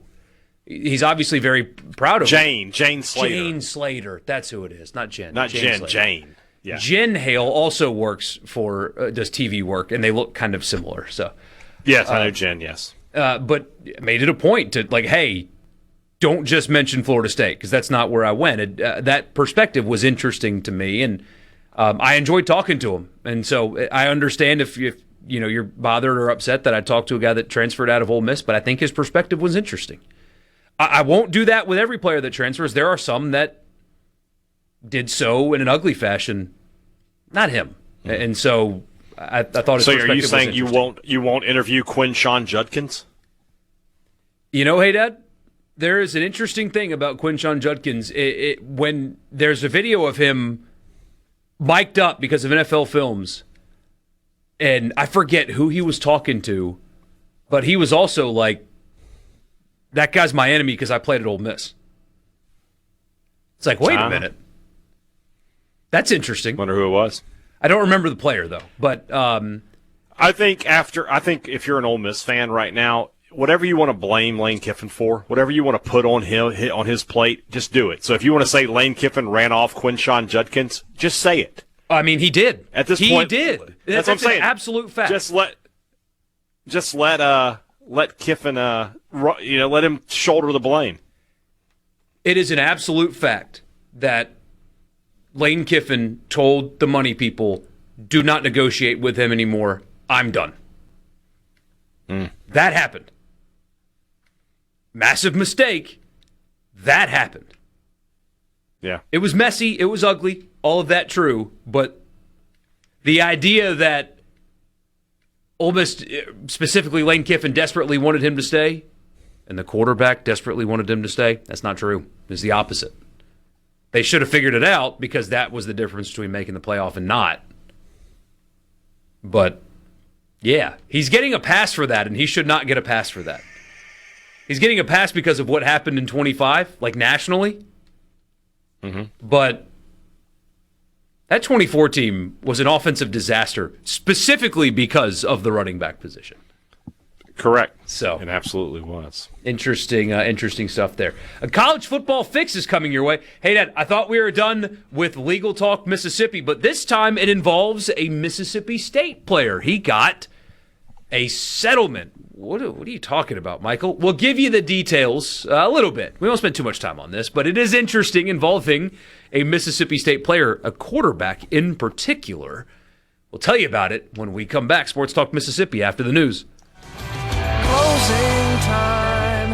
He's obviously very proud of Jane Slater. Jane Slater. That's who it is. Not Jen. Not Jen. Jane. Yeah. Jen Hale also works does TV work, and they look kind of similar. So, yes, I know Jen. Yes, but made it a point to hey, don't just mention Florida State because that's not where I went. That perspective was interesting to me, and I enjoyed talking to him, and so I understand if you're bothered or upset that I talked to a guy that transferred out of Ole Miss, but I think his perspective was interesting. I won't do that with every player that transfers. There are some that did so in an ugly fashion. Not him, and so I thought his perspective was interesting. So are you saying you won't interview Quinshon Judkins? Hey, Dad, there is an interesting thing about Quinshon Judkins. When there's a video of him mic'd up because of NFL Films, and I forget who he was talking to, but he was also like, that guy's my enemy because I played at Ole Miss. It's like, wait a minute. That's interesting. Wonder who it was. I don't remember the player, though. But I think if you're an Ole Miss fan right now, whatever you want to blame Lane Kiffin for, whatever you want to put on his plate, just do it. So if you want to say Lane Kiffin ran off Quinshon Judkins, just say it. I mean, he did. At this point, he did. That's what I'm saying. An absolute fact. Just let Kiffin, let him shoulder the blame. It is an absolute fact that Lane Kiffin told the money people, do not negotiate with him anymore. I'm done. That happened. Massive mistake. That happened. Yeah. It was messy. It was ugly. All of that true. But the idea that Ole Miss, specifically Lane Kiffin, desperately wanted him to stay, and the quarterback desperately wanted him to stay, that's not true. It's the opposite. They should have figured it out because that was the difference between making the playoff and not. But, yeah, he's getting a pass for that, and he should not get a pass for that. He's getting a pass because of what happened in 25, like nationally. Mm-hmm. But that 24 team was an offensive disaster, specifically because of the running back position. Correct. So it absolutely was. Interesting stuff there. A college football fix is coming your way. Hey, Dad, I thought we were done with Legal Talk Mississippi, but this time it involves a Mississippi State player. He got a settlement. What are you talking about, Michael? We'll give you the details a little bit. We won't spend too much time on this, but it is interesting, involving a Mississippi State player, a quarterback in particular. We'll tell you about it when we come back. Sports Talk Mississippi after the news. Closing time.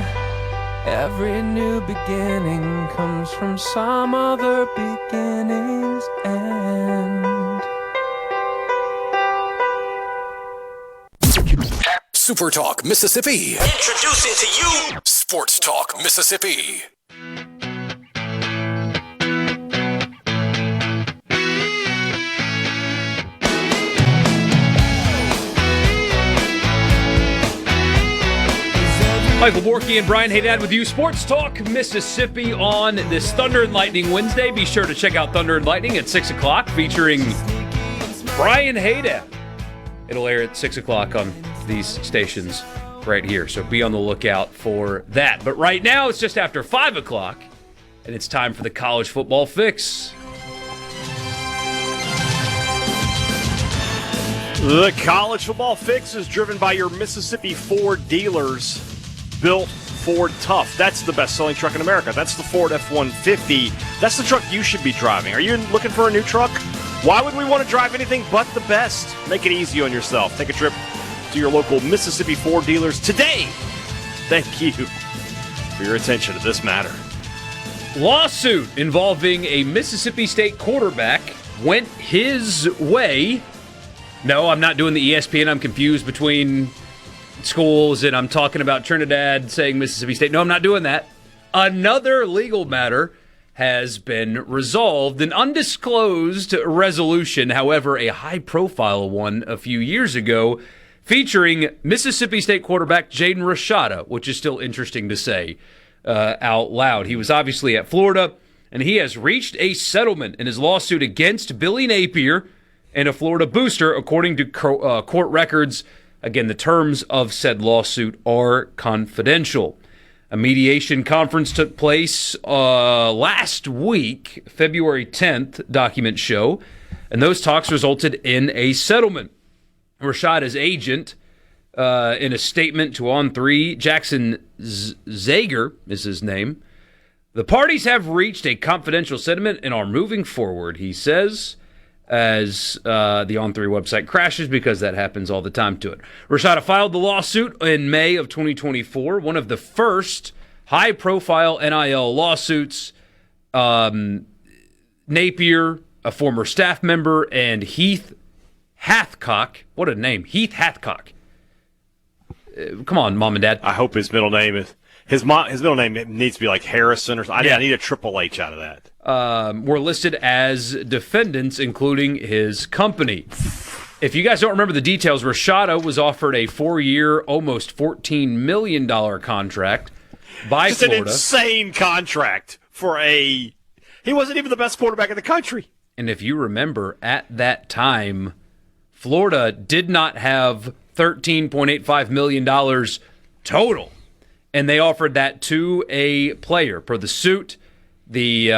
Every new beginning comes from some other beginning's end. Super Talk Mississippi. Introducing to you Sports Talk Mississippi. Michael Borkey and Brian Hadad with you. Sports Talk Mississippi on this Thunder and Lightning Wednesday. Be sure to check out Thunder and Lightning at 6 o'clock featuring Brian Hadad. It'll air at 6 o'clock on these stations right here, so be on the lookout for that. But right now, it's just after 5 o'clock, and it's time for the college football fix. The college football fix is driven by your Mississippi Ford dealers. Built Ford Tough. That's the best-selling truck in America. That's the Ford F-150. That's the truck you should be driving. Are you looking for a new truck? Why would we want to drive anything but the best? Make it easy on yourself. Take a trip to your local Mississippi Ford dealers today. Thank you for your attention to this matter. Lawsuit involving a Mississippi State quarterback went his way. No, I'm not doing the ESPN. I'm confused between schools, and I'm talking about Trinidad saying Mississippi State. No, I'm not doing that. Another legal matter has been resolved, an undisclosed resolution, however, a high-profile one a few years ago, featuring Mississippi State quarterback Jaden Rashada, which is still interesting to say out loud. He was obviously at Florida, and he has reached a settlement in his lawsuit against Billy Napier and a Florida booster, according to court records. Again, the terms of said lawsuit are confidential. A mediation conference took place last week, February 10th, documents show, and those talks resulted in a settlement. Rashada's agent, in a statement to On3, Jackson Zager is his name, the parties have reached a confidential settlement and are moving forward, he says. as the On3 website crashes, because that happens all the time to it. Rashada filed the lawsuit in May of 2024, one of the first high-profile NIL lawsuits. Napier, a former staff member, and Heath Hathcock. What a name, Heath Hathcock. Come on, Mom and Dad. I hope his middle name is his middle name needs to be like Harrison or something. I need a triple H out of that. Were listed as defendants, including his company. If you guys don't remember the details, Rashada was offered a 4-year, almost $14 million contract by Florida. An insane contract for he wasn't even the best quarterback in the country. And if you remember, at that time, Florida did not have $13.85 million total. And they offered that to a player. Per the suit, the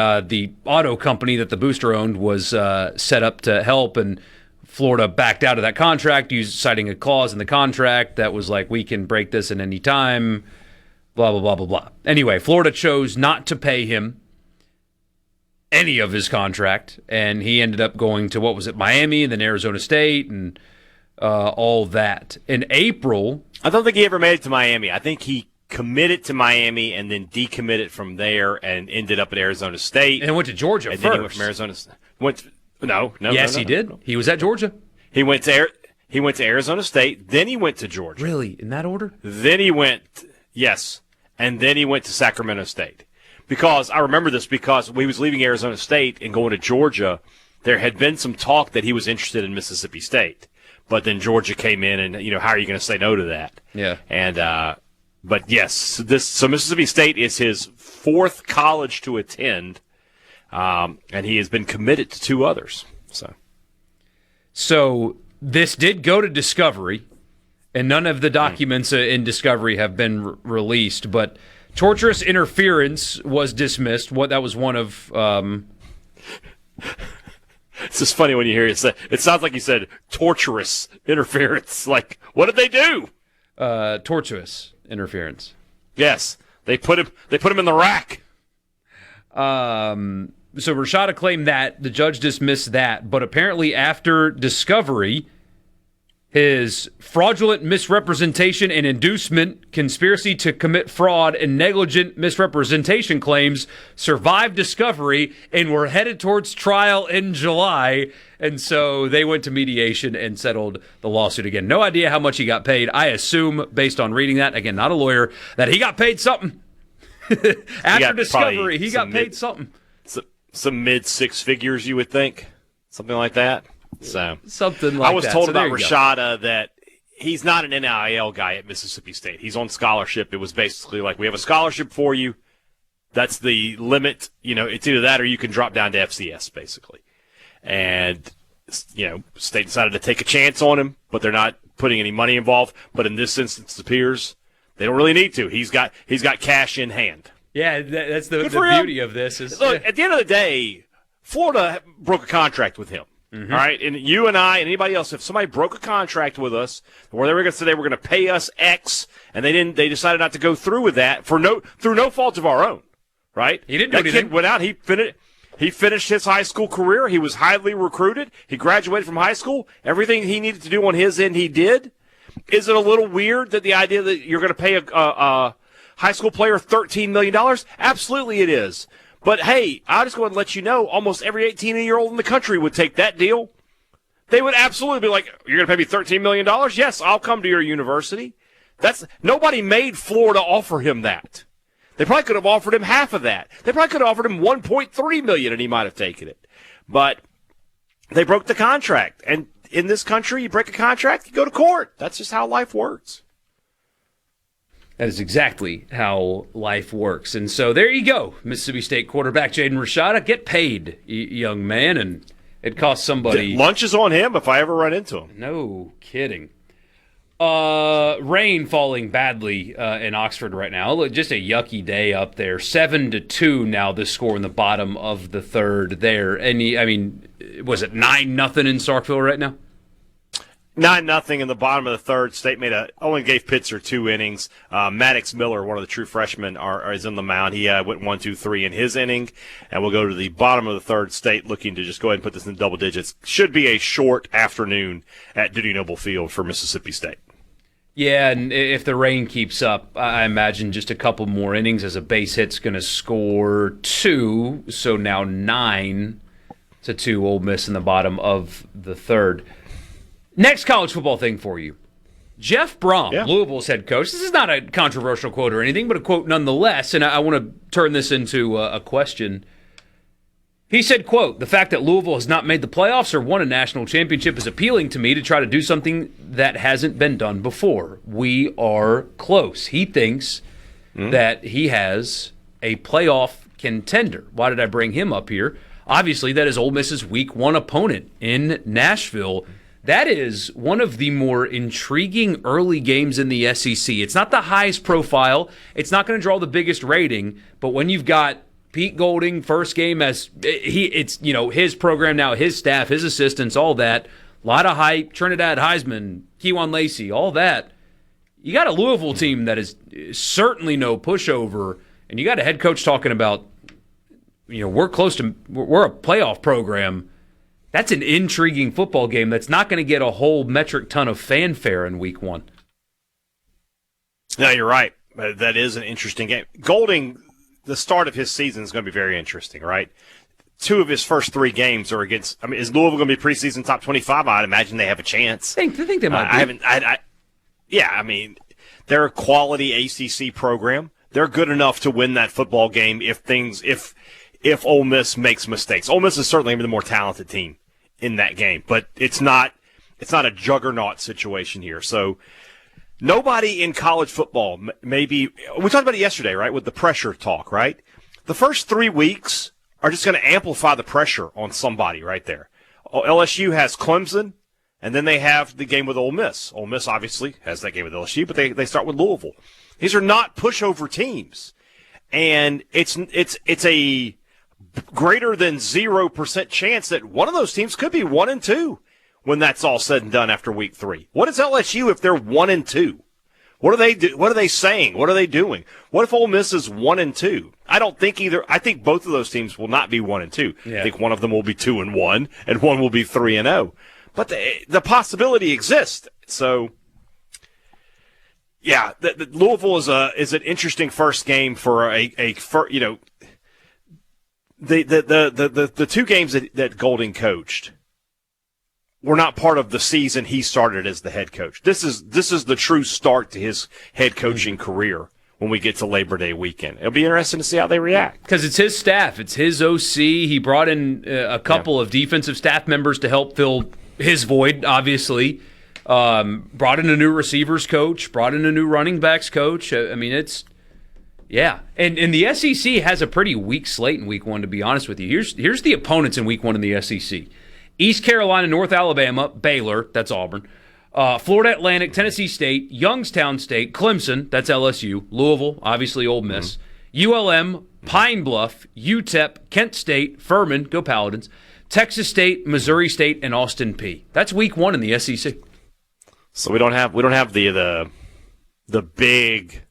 auto company that the booster owned was set up to help, and Florida backed out of that contract, citing a clause in the contract that was like, we can break this at any time, blah, blah, blah, blah, blah. Anyway, Florida chose not to pay him any of his contract, and he ended up going to, Miami, and then Arizona State, and all that. In April... I don't think he ever made it to Miami. I think he committed to Miami and then decommitted from there and ended up at Arizona State. And went to Georgia and first. Then he went from Arizona State. No. Yes, he did. He was at Georgia. He went to Arizona State, then he went to Georgia. Really? In that order? Then he went, yes, and then he went to Sacramento State. Because I remember this because we was leaving Arizona State and going to Georgia, there had been some talk that he was interested in Mississippi State. But then Georgia came in and, how are you going to say no to that? Yeah. And, but yes, so Mississippi State is his 4th college to attend, and he has been committed to 2 others. So this did go to Discovery, and none of the documents in Discovery have been released, but torturous interference was dismissed. That was one of... It's just funny when you hear it say. It sounds like you said torturous interference. Like, what did they do? Tortuous interference. Yes, they put him in the rack. So Rashada claimed that the judge dismissed that, but apparently after Discovery, his fraudulent misrepresentation and inducement, conspiracy to commit fraud, and negligent misrepresentation claims survived Discovery and were headed towards trial in July. And so they went to mediation and settled the lawsuit again. No idea how much he got paid. I assume, based on reading that, again, not a lawyer, that he got paid something. After Discovery, he got paid something. Some mid-6 figures, you would think. Something like that. So something like that. I was told about Rashada that he's not an NIL guy at Mississippi State. He's on scholarship. It was basically like, we have a scholarship for you. That's the limit. It's either that or you can drop down to FCS, basically. And, State decided to take a chance on him, but they're not putting any money involved. But in this instance, it appears they don't really need to. He's got cash in hand. Yeah, that's the beauty of this. Look, at the end of the day, Florida broke a contract with him. Mm-hmm. All right, and you and I and anybody else, if somebody broke a contract with us where they were going to say they were going to pay us X, and they decided not to go through with that through no fault of our own, right? He didn't do anything. That kid went out. He finished his high school career. He was highly recruited. He graduated from high school. Everything he needed to do on his end, he did. Is it a little weird that the idea that you're going to pay a high school player $13 million? Absolutely, it is. But, hey, I'll just go ahead and let you know, almost every 18-year-old in the country would take that deal. They would absolutely be like, you're going to pay me $13 million? Yes, I'll come to your university. Nobody made Florida offer him that. They probably could have offered him half of that. They probably could have offered him $1.3 million, and he might have taken it. But they broke the contract. And in this country, you break a contract, you go to court. That's just how life works. That is exactly how life works. And so there you go. Mississippi State quarterback Jaden Rashada, get paid, young man, and it costs somebody. Lunch is on him if I ever run into him. No kidding. Rain falling badly in Oxford right now. Look, just a yucky day up there. 7-2 now, the score in the bottom of the third there. Was it 9-0 in Starkville right now? 9-0 in the bottom of the third. State only gave Pitzer 2 innings. Maddox Miller, one of the true freshmen, is in the mound. He went 1, 2, 3 in his inning. And we'll go to the bottom of the third. State looking to just go ahead and put this in double digits. Should be a short afternoon at Dudy Noble Field for Mississippi State. Yeah, and if the rain keeps up, I imagine just a couple more innings as a base hit's going to score 2. So now 9-2 Ole Miss in the bottom of the third. Next college football thing for you. Jeff Brom, Louisville's head coach. This is not a controversial quote or anything, but a quote nonetheless, and I want to turn this into a question. He said, quote, "The fact that Louisville has not made the playoffs or won a national championship is appealing to me to try to do something that hasn't been done before. We are close." He thinks that he has a playoff contender. Why did I bring him up here? Obviously, that is Ole Miss's Week 1 opponent in Nashville. That is one of the more intriguing early games in the SEC. It's not the highest profile. It's not going to draw the biggest rating. But when you've got Pete Golding, first game as it's his program now, his staff, his assistants, all that, a lot of hype. Trinidad Heisman, Kewan Lacey, all that. You got a Louisville team that is certainly no pushover, and you got a head coach talking about, we're a playoff program. That's an intriguing football game that's not going to get a whole metric ton of fanfare in Week 1. No, you're right. That is an interesting game. Golding, the start of his season is going to be very interesting, right? 2 of his first 3 games are against. Is Louisville going to be preseason top 25? I'd imagine they have a chance. I think they might be. They're a quality ACC program. They're good enough to win that football game if Ole Miss makes mistakes. Ole Miss is certainly the more talented team in that game, but it's not a juggernaut situation here. So nobody in college football, maybe we talked about it yesterday, right? With the pressure talk, right? The first 3 weeks are just going to amplify the pressure on somebody right there. LSU has Clemson, and then they have the game with Ole Miss. Ole Miss obviously has that game with LSU, but they start with Louisville. These are not pushover teams, and it's a greater than 0% chance that one of those teams could be 1-2 when that's all said and done after week 3. What is LSU if they're 1-2? What are they What are they saying? What are they doing? What if Ole Miss is 1-2? I don't think either. I think both of those teams will not be 1-2. Yeah. I think one of them will be 2-1 and one will be 3-0. But the possibility exists. So, yeah, the Louisville is an interesting first game for The 2 games that Golding coached were not part of the season he started as the head coach. This is the true start to his head coaching career when we get to Labor Day weekend. It'll be interesting to see how they react. Because it's his staff. It's his OC. He brought in a couple of defensive staff members to help fill his void, obviously. Brought in a new receivers coach. Brought in a new running backs coach. Yeah, and the SEC has a pretty weak slate in Week 1, to be honest with you. Here's the opponents in Week 1 in the SEC. East Carolina, North Alabama, Baylor, that's Auburn, Florida Atlantic, Tennessee State, Youngstown State, Clemson, that's LSU, Louisville, obviously Ole Miss, ULM, Pine Bluff, UTEP, Kent State, Furman, go Paladins, Texas State, Missouri State, and Austin Peay. That's Week 1 in the SEC. So we don't have the big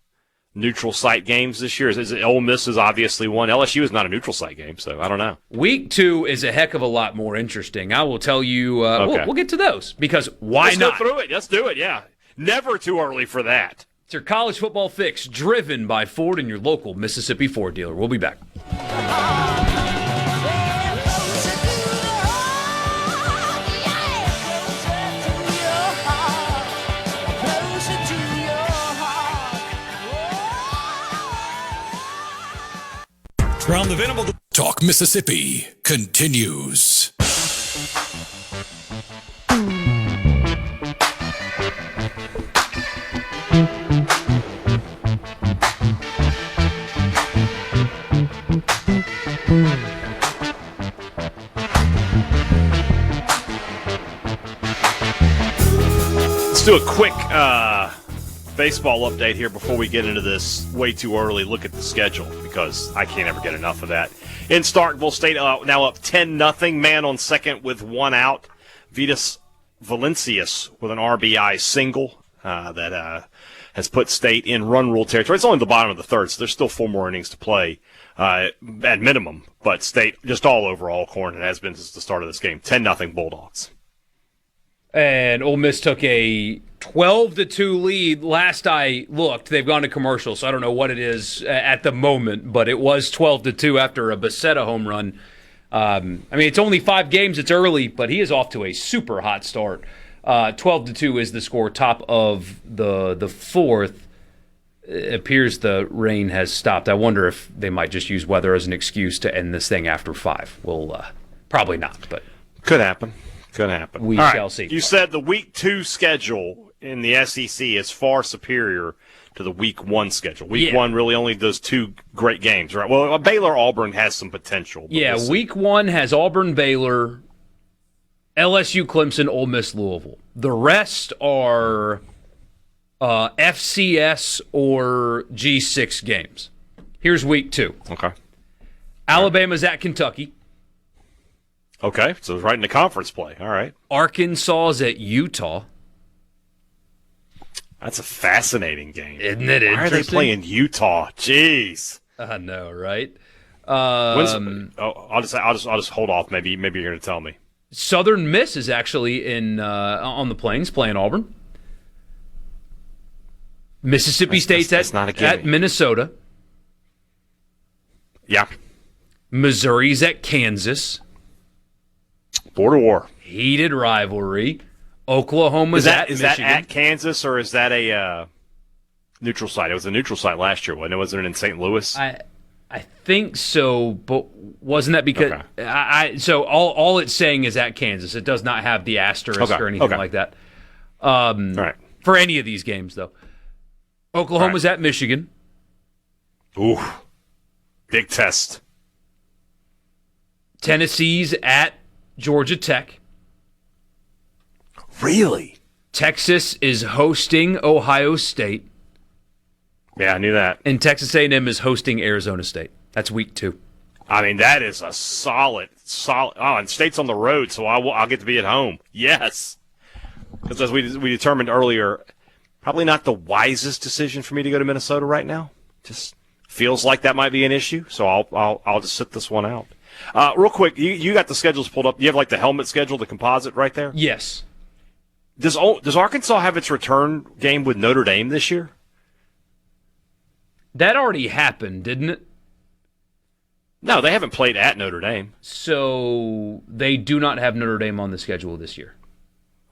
neutral site games this year. Ole Miss is obviously one. LSU is not a neutral site game, so I don't know. Week 2 is a heck of a lot more interesting. I will tell you. Okay. We'll get to those because why not? Let's go through it. Let's do it. Yeah, never too early for that. It's your college football fix, driven by Ford and your local Mississippi Ford dealer. We'll be back. From the Venable Talk Mississippi continues. Let's do a quick baseball update here before we get into this way too early look at the schedule, because I can't ever get enough of that. In Starkville, State now up 10-0, man on second with 1 out. Vitas Valencius with an RBI single that has put State in run rule territory. It's only the bottom of the third, so there's still 4 more innings to play at minimum. But State just all over Alcorn, and has been since the start of this game. 10-0 Bulldogs. And Ole Miss took a 12-2 lead. Last I looked, they've gone to commercial, so I don't know what it is at the moment, but it was 12-2 after a Becerra home run. I mean, it's only 5 games. It's early, but he is off to a super hot start. 12-2 is the score, top of the fourth. It appears the rain has stopped. I wonder if they might just use weather as an excuse to end this thing after 5. We'll probably not, but could happen. Could happen. We shall see. You said the Week 2 schedule in the SEC is far superior to the Week 1 schedule. Week 1 really only does 2 great games, right? Well, Baylor-Auburn has some potential. Yeah, Week 1 has Auburn-Baylor, LSU-Clemson, Ole Miss-Louisville. The rest are FCS or G6 games. Here's Week 2. Okay. Alabama's at Kentucky. Okay, so it's right in the conference play. All right. Arkansas's at Utah. That's a fascinating game. Isn't it interesting? Why are they playing Utah? Jeez. I know, right? I'll just hold off. Maybe you're going to tell me. Southern Miss is actually in on the Plains playing Auburn. Mississippi State's at Minnesota. Yeah. Missouri's at Kansas. Border war. Heated rivalry. Oklahoma's at Michigan. Is that at Kansas, or is that a neutral site? It was a neutral site last year, wasn't it? Wasn't it in St. Louis? I think so, but wasn't that because so all it's saying is at Kansas. It does not have the asterisk or anything like that. All right. For any of these games, though. Oklahoma's at Michigan. Ooh. Big test. Tennessee's at Georgia Tech. Really? Texas is hosting Ohio State. Yeah, I knew that. And Texas A&M is hosting Arizona State. That's Week 2. I mean, that is a solid. Oh, and State's on the road, so I'll get to be at home. Yes. Because as we determined earlier, probably not the wisest decision for me to go to Minnesota right now. Just feels like that might be an issue, so I'll just sit this one out. Real quick, you got the schedules pulled up. You have like the helmet schedule, the composite right there? Yes. Does Arkansas have its return game with Notre Dame this year? That already happened, didn't it? No, they haven't played at Notre Dame. So they do not have Notre Dame on the schedule this year.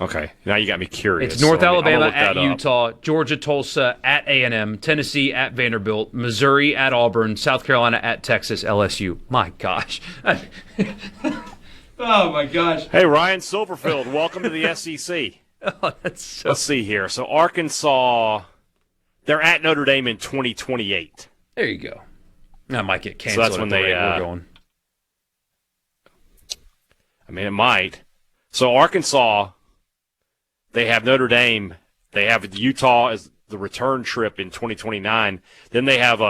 Okay, now you got me curious. It's North Alabama at Utah, Georgia, Tulsa at A&M, Tennessee at Vanderbilt, Missouri at Auburn, South Carolina at Texas, LSU. My gosh. Oh, my gosh. Hey, Ryan Silverfield, welcome to the SEC. Oh, that's so... Let's see here. So Arkansas, they're at Notre Dame in 2028. There you go. That might get canceled. So that's when we're going. I mean, it might. So Arkansas, they have Notre Dame. They have Utah as the return trip in 2029. Then they have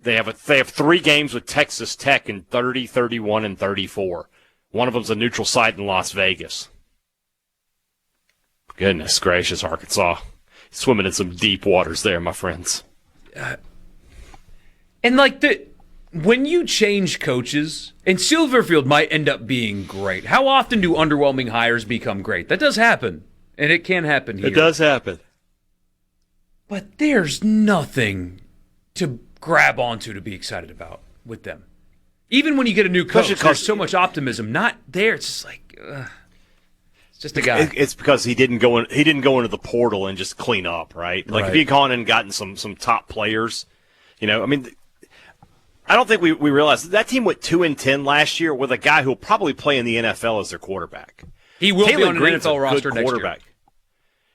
3 games with Texas Tech in 30, 31, and 34. One of them's a neutral site in Las Vegas. Goodness gracious, Arkansas. Swimming in some deep waters there, my friends. And like when you change coaches, and Silverfield might end up being great. How often do underwhelming hires become great? That does happen, and it can happen here. It does happen. But there's nothing to grab onto to be excited about with them. Even when you get a new coach, there's so much optimism. Not there. It's just like, it's just a guy. It's because he didn't go into the portal and just clean up, right? Like if he had gone in and gotten some top players, I mean, I don't think we realized that team went 2-10 last year with a guy who will probably play in the NFL as their quarterback. He will be on an NFL roster next year.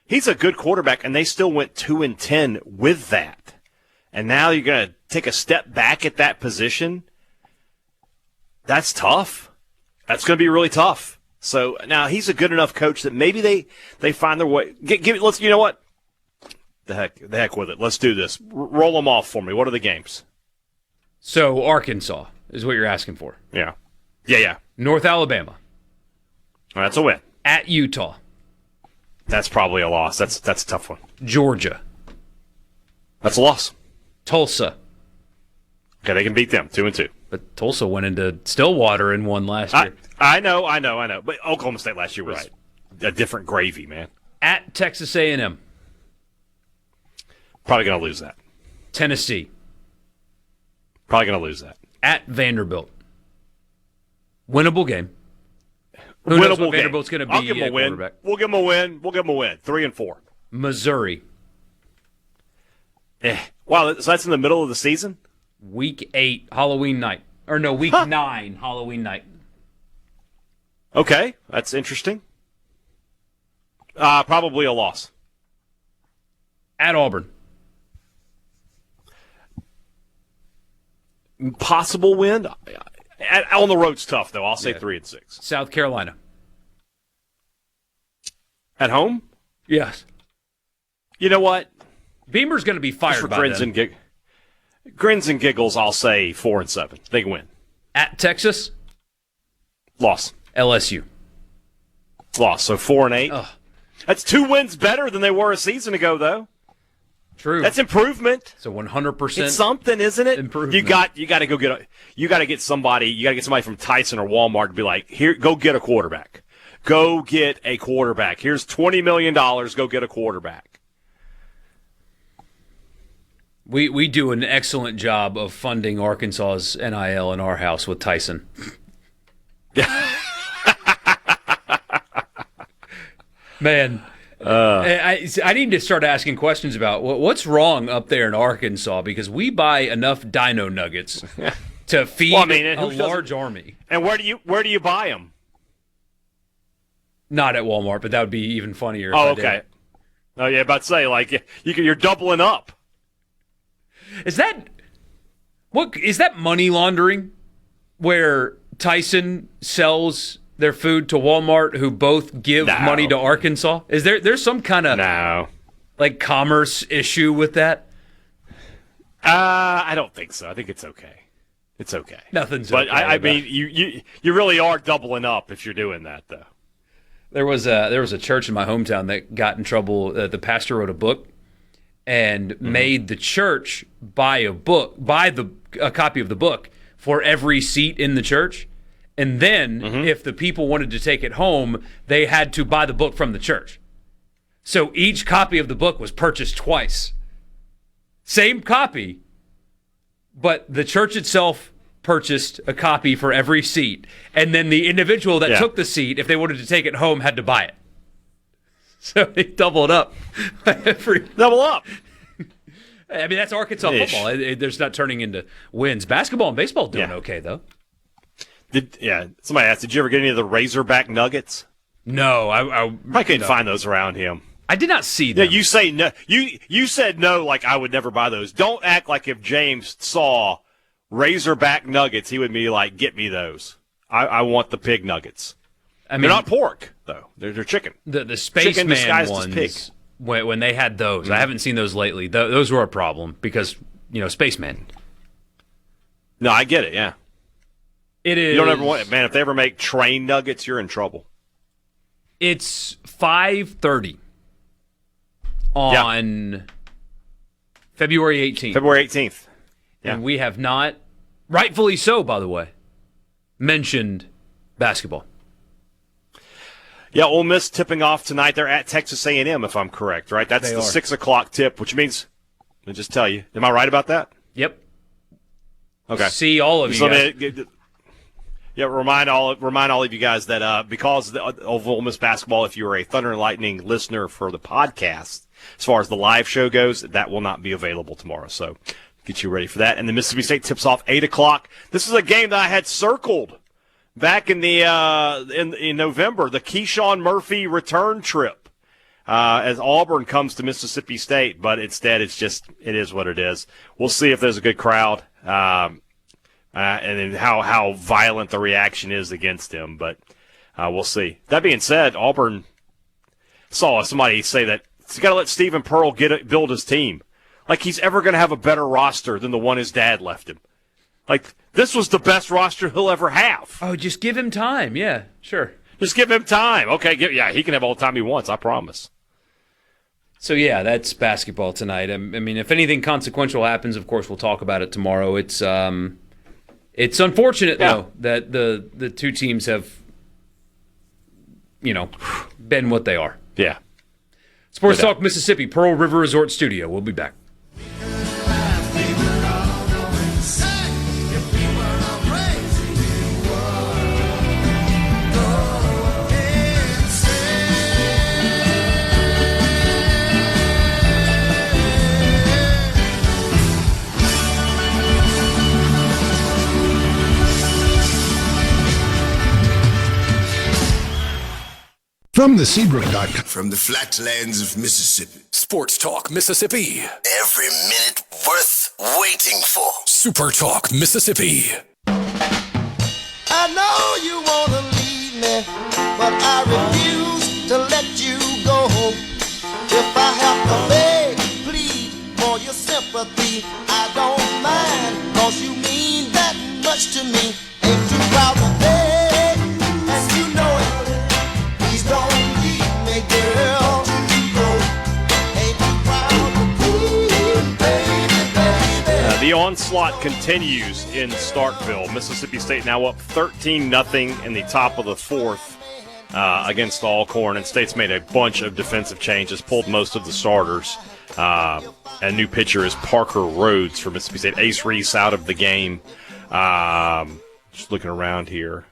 He's a good quarterback, and they still went 2-10 with that. And now you're going to take a step back at that position. That's tough. That's going to be really tough. So now he's a good enough coach that maybe they find their way. Let's. You know what? The heck with it. Let's do this. Roll them off for me. What are the games? So Arkansas is what you're asking for. Yeah. North Alabama. That's a win. At Utah. That's probably a loss. That's a tough one. Georgia. That's a loss. Tulsa. Okay, they can beat them 2-2. But Tulsa went into Stillwater and won last year. I know. But Oklahoma State last year was a different gravy, man. At Texas A&M. Probably going to lose that. Tennessee. Probably going to lose that. At Vanderbilt. Winnable game. Who knows what Vanderbilt's going to be? I'll give them a win. We'll give them a win. 3-4. Missouri. Wow, so that's in the middle of the season? Week 8, Halloween night. Or no, week 9, Halloween night. Okay, that's interesting. Probably a loss. At Auburn. Possible win? On the road's tough, though. I'll say 3-6. South Carolina. At home? Yes. You know what? Beamer's going to be fired by then. Grins and giggles, I'll say 4-7. They can win. At Texas? Loss. LSU. Loss. So 4-8. Ugh. That's 2 wins better than they were a season ago, though. True. That's improvement. So 100%. It's something, isn't it? Improvement. You got to get somebody from Tyson or Walmart to be like, here, go get a quarterback. Go get a quarterback. Here's $20 million. Go get a quarterback. We do an excellent job of funding Arkansas's NIL in our house with Tyson. Man, I need to start asking questions about what's wrong up there in Arkansas, because we buy enough dino nuggets to feed a large army. And where do you buy them? Not at Walmart, but that would be even funnier. Oh, okay. Oh, yeah, about to say, like, you're doubling up. Is that money laundering, where Tyson sells their food to Walmart, who both give money to Arkansas? Is there's some kind of like commerce issue with that? I don't think so. I think it's okay. It's okay. Nothing's but okay. I mean, you really are doubling up if you're doing that, though. There was a church in my hometown that got in trouble. The pastor wrote a book and made the church buy a copy of the book for every seat in the church. And then if the people wanted to take it home, they had to buy the book from the church. So each copy of the book was purchased twice. Same copy, but the church itself purchased a copy for every seat. And then the individual that took the seat, if they wanted to take it home, had to buy it. So they doubled up. Double up. I mean, that's Arkansas football. There's not turning into wins. Basketball and baseball doing okay, though. Somebody asked, did you ever get any of the Razorback Nuggets? No. I couldn't find those around him. I did not see them. Yeah, you say no. You said no, like I would never buy those. Don't act like if James saw Razorback Nuggets, he would be like, get me those. I want the pig nuggets. I mean, they're not pork, though. They're chicken. The Spaceman ones, when they had those, I haven't seen those lately. Those were a problem because, Spaceman. No, I get it, yeah. It is. You don't ever want it. Man, if they ever make train nuggets, you're in trouble. It's 5:30 on February 18th. February 18th. Yeah. And we have not, rightfully so, by the way, mentioned basketball. Yeah, Ole Miss tipping off tonight. They're at Texas A&M, if I'm correct, right? That's the 6 o'clock tip, which means, let me just tell you, am I right about that? Yep. Okay. See all of you guys. Remind all of you guys that because of Ole Miss basketball, if you are a Thunder and Lightning listener for the podcast, as far as the live show goes, that will not be available tomorrow. So get you ready for that. And the Mississippi State tips off 8 o'clock. This is a game that I had circled back in the in November, the Keyshawn Murphy return trip, as Auburn comes to Mississippi State. But instead, it is what it is. We'll see if there's a good crowd. And then how violent the reaction is against him, but we'll see. That being said, Auburn saw somebody say that he's got to let Stephen Pearl build his team. Like he's ever going to have a better roster than the one his dad left him. Like this was the best roster he'll ever have. Oh, just give him time. Yeah, sure. Just give him time. Okay, he can have all the time he wants, I promise. So, yeah, that's basketball tonight. I mean, if anything consequential happens, of course, we'll talk about it tomorrow. It's unfortunate, though, that the two teams have, been what they are. Yeah. Sports Talk Mississippi, Pearl River Resort Studio. We'll be back. From the Seabrook.com. From the flatlands of Mississippi. Sports Talk Mississippi. Every minute worth waiting for. Super Talk Mississippi. I know you want to leave me, but I refuse to let you go. If I have to beg, plead for your sympathy, I don't mind, 'cause you mean that much to me. Ain't too proud to beg, and you know it. Please don't leave me, girl. Ain't too proud to plead, baby. The onslaught continues in Starkville. Mississippi State now up 13-0 in the top of the fourth against Alcorn. And State's made a bunch of defensive changes, pulled most of the starters. And new pitcher is Parker Rhodes for Mississippi State. Ace Reese out of the game. Just looking around here.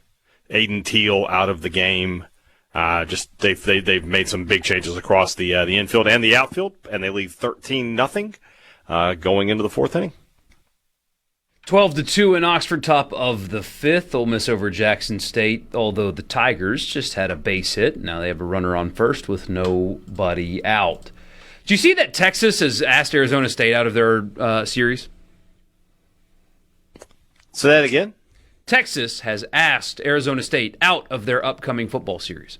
Aiden Teal out of the game. They've made some big changes across the infield and the outfield, and they leave 13-0 going into the fourth inning. 12-2 in Oxford, top of the fifth. Ole Miss over Jackson State, although the Tigers just had a base hit. Now they have a runner on first with nobody out. Do you see that Texas has asked Arizona State out of their series? Say that again? Texas has asked Arizona State out of their upcoming football series.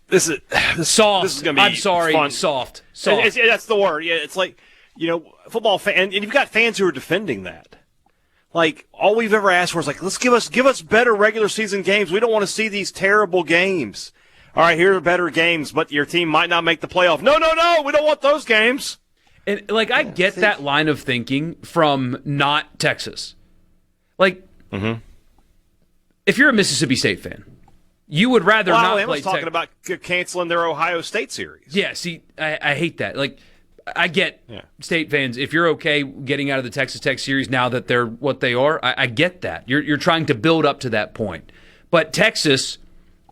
This is soft. This is going to be I'm sorry, fun. soft. That's the word. Yeah, it's like, football fan, and you've got fans who are defending that. Like, all we've ever asked for is like, let's give us better regular season games. We don't want to see these terrible games. All right, here are better games, but your team might not make the playoff. No, we don't want those games. And I get that line of thinking from not Texas. Like, if you're a Mississippi State fan, you would rather not play. Alabama's talking about canceling their Ohio State series. Yeah, see, I hate that. Like, I get State fans. If you're okay getting out of the Texas Tech series now that they're what they are, I get that. You're trying to build up to that point. But Texas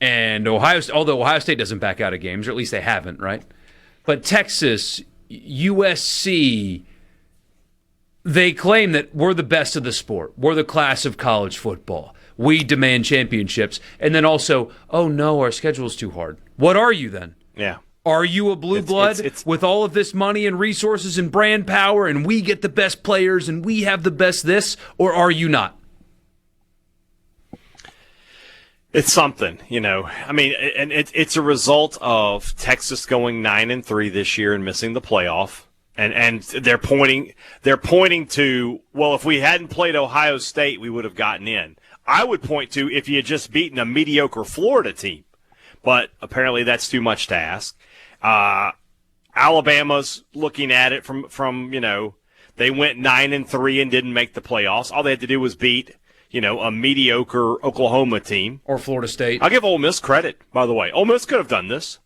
and Ohio, although Ohio State doesn't back out of games, or at least they haven't, right? But Texas, USC, they claim that we're the best of the sport. We're the class of college football. We demand championships. And then also, oh no, our schedule's too hard. What are you then? Yeah. Are you a blue blood with all of this money and resources and brand power and we get the best players and we have the best this, or are you not? It's something, I mean, and it's a result of Texas going 9-3 this year and missing the playoff. And they're pointing to, well, if we hadn't played Ohio State, we would have gotten in. I would point to if you had just beaten a mediocre Florida team. But apparently that's too much to ask. Alabama's looking at it from they went 9-3 and didn't make the playoffs. All they had to do was beat, a mediocre Oklahoma team. Or Florida State. I'll give Ole Miss credit, by the way. Ole Miss could have done this.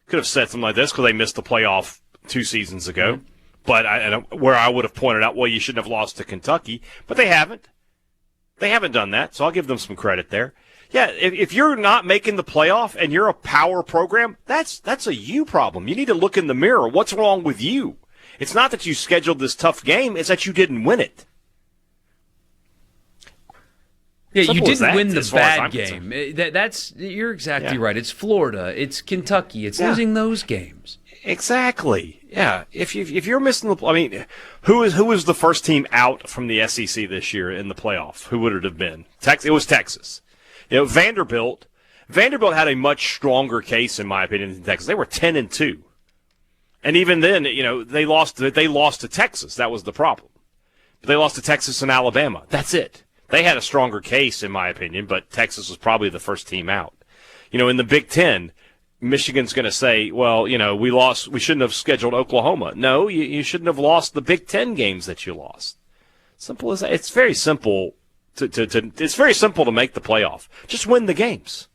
Could have said something like this because they missed the playoff 2 seasons ago. Mm-hmm. But where I would have pointed out, well, you shouldn't have lost to Kentucky. But they haven't. They haven't done that, so I'll give them some credit there. Yeah, if you're not making the playoff and you're a power program, that's a you problem. You need to look in the mirror. What's wrong with you? It's not that you scheduled this tough game. It's that you didn't win it. Yeah, you didn't win the bad game. You're exactly right. It's Florida. It's Kentucky. It's losing those games. Exactly. Yeah. If you're missing the, I mean, who was the first team out from the SEC this year in the playoff? Who would it have been? It was Texas. Vanderbilt had a much stronger case, in my opinion, than Texas. They were 10-2, and even then, they lost to Texas. That was the problem. But they lost to Texas and Alabama. That's it. They had a stronger case, in my opinion, but Texas was probably the first team out. In the Big Ten, Michigan's going to say, well, we shouldn't have scheduled Oklahoma. No, you shouldn't have lost the Big Ten games that you lost. Simple as that. It's very simple it's very simple to make the playoff. Just win the games.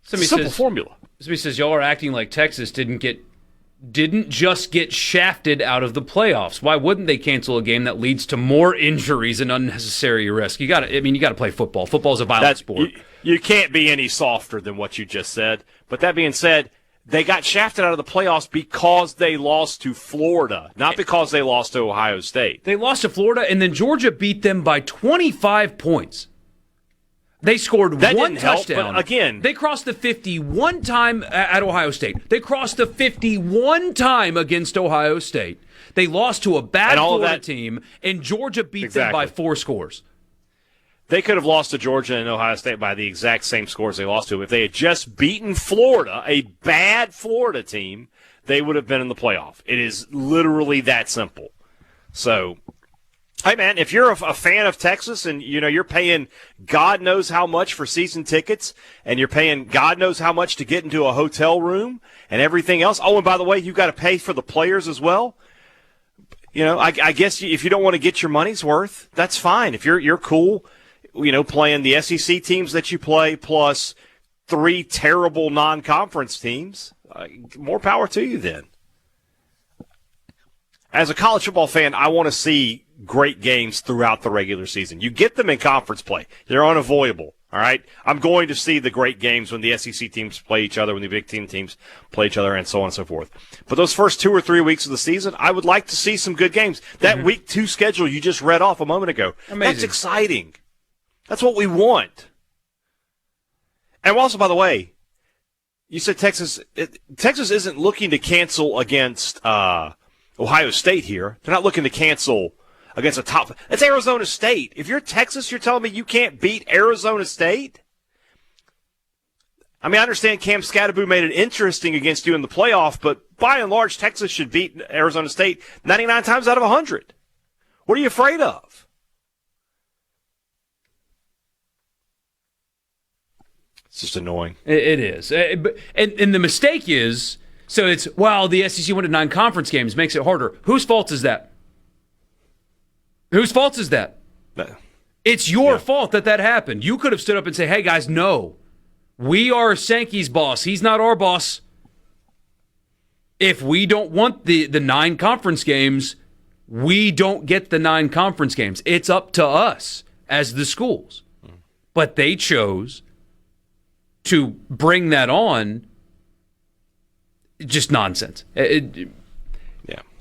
Simple formula. Somebody says y'all are acting like Texas didn't just get shafted out of the playoffs. Why wouldn't they cancel a game that leads to more injuries and unnecessary risk? You got to play football. Football is a violent sport. You can't be any softer than what you just said. But that being said, they got shafted out of the playoffs because they lost to Florida, not because they lost to Ohio State. They lost to Florida, and then Georgia beat them by 25 points. They scored one touchdown. But again, they crossed the 50 one time at Ohio State. They crossed the 50 one time against Ohio State. They lost to a bad Florida team, and Georgia beat them by 4 scores. They could have lost to Georgia and Ohio State by the exact same scores they lost to. If they had just beaten Florida, a bad Florida team, they would have been in the playoff. It is literally that simple. So, hey, man, if you're a fan of Texas and, you're paying God knows how much for season tickets and you're paying God knows how much to get into a hotel room and everything else. Oh, and by the way, you've got to pay for the players as well. I guess if you don't want to get your money's worth, that's fine. If you're cool, playing the SEC teams that you play plus 3 terrible non-conference teams, more power to you then. As a college football fan, I want to see great games throughout the regular season. You get them in conference play. They're unavoidable, all right? I'm going to see the great games when the SEC teams play each other, when the Big Ten teams play each other, and so on and so forth. But those first 2 or 3 weeks of the season, I would like to see some good games. That Week 2 schedule you just read off a moment ago, that's exciting. That's what we want. And also, by the way, you said Texas isn't looking to cancel against Ohio State here. They're not looking to cancel against a top. It's Arizona State. If you're Texas, you're telling me you can't beat Arizona State? I understand Cam Scatterbo made it interesting against you in the playoff, but by and large, Texas should beat Arizona State 99 times out of 100. What are you afraid of? It's just annoying. It is. And the mistake is, so it's, the SEC went to 9 conference games, makes it harder. Whose fault is that? Whose fault is that? It's your fault that happened. You could have stood up and said, hey, guys, no. We are Sankey's boss. He's not our boss. If we don't want the 9 conference games, we don't get the 9 conference games. It's up to us as the schools. But they chose to bring that on, just nonsense.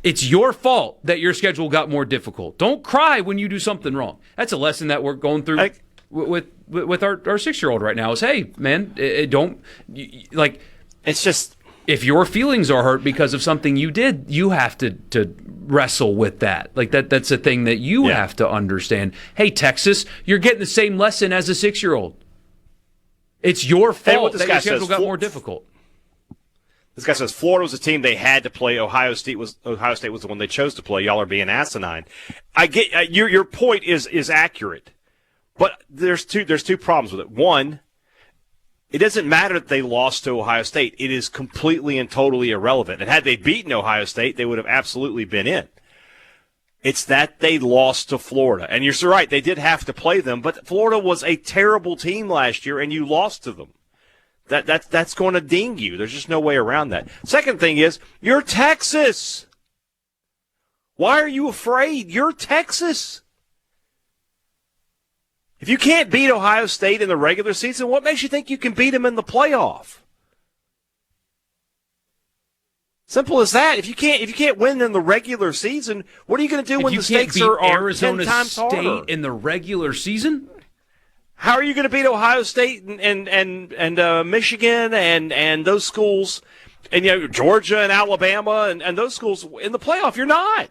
It's your fault that your schedule got more difficult. Don't cry when you do something wrong. That's a lesson that we're going through with our 6-year-old right now is, hey, man, it's just, if your feelings are hurt because of something you did, you have to wrestle with that. That's a thing that you have to understand. Hey, Texas, you're getting the same lesson as a 6-year-old. It's your fault that your schedule got more difficult. This guy says Florida was a team they had to play. Ohio State was the one they chose to play. Y'all are being asinine. I get your point is accurate, but there's two problems with it. One, it doesn't matter that they lost to Ohio State. It is completely and totally irrelevant. And had they beaten Ohio State, they would have absolutely been in. It's that they lost to Florida. And you're so right, they did have to play them, but Florida was a terrible team last year, and you lost to them. That's going to ding you. There's just no way around that. Second thing is, you're Texas. Why are you afraid? You're Texas. If you can't beat Ohio State in the regular season, what makes you think you can beat them in the playoff? Simple as that. If you can't win in the regular season, what are you going to do when the stakes are Arizona 10 times State harder? In the regular season? How are you going to beat Ohio State and Michigan and those schools, and Georgia and Alabama and those schools in the playoff? You're not.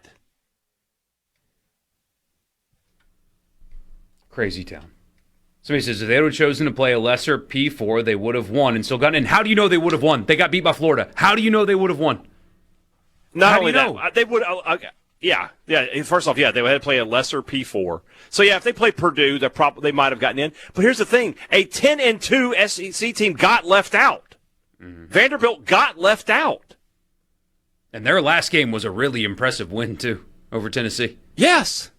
Crazy town. Somebody says if they would have chosen to play a lesser P4, they would have won and still gotten in. How do you know they would have won? They got beat by Florida. How do you know they would have won? Not only that, they would. Yeah. First off, they would have to play a lesser P4. So if they play Purdue, they might have gotten in. But here's the thing: a 10-2 SEC team got left out. Mm-hmm. Vanderbilt got left out, and their last game was a really impressive win too over Tennessee. Yes.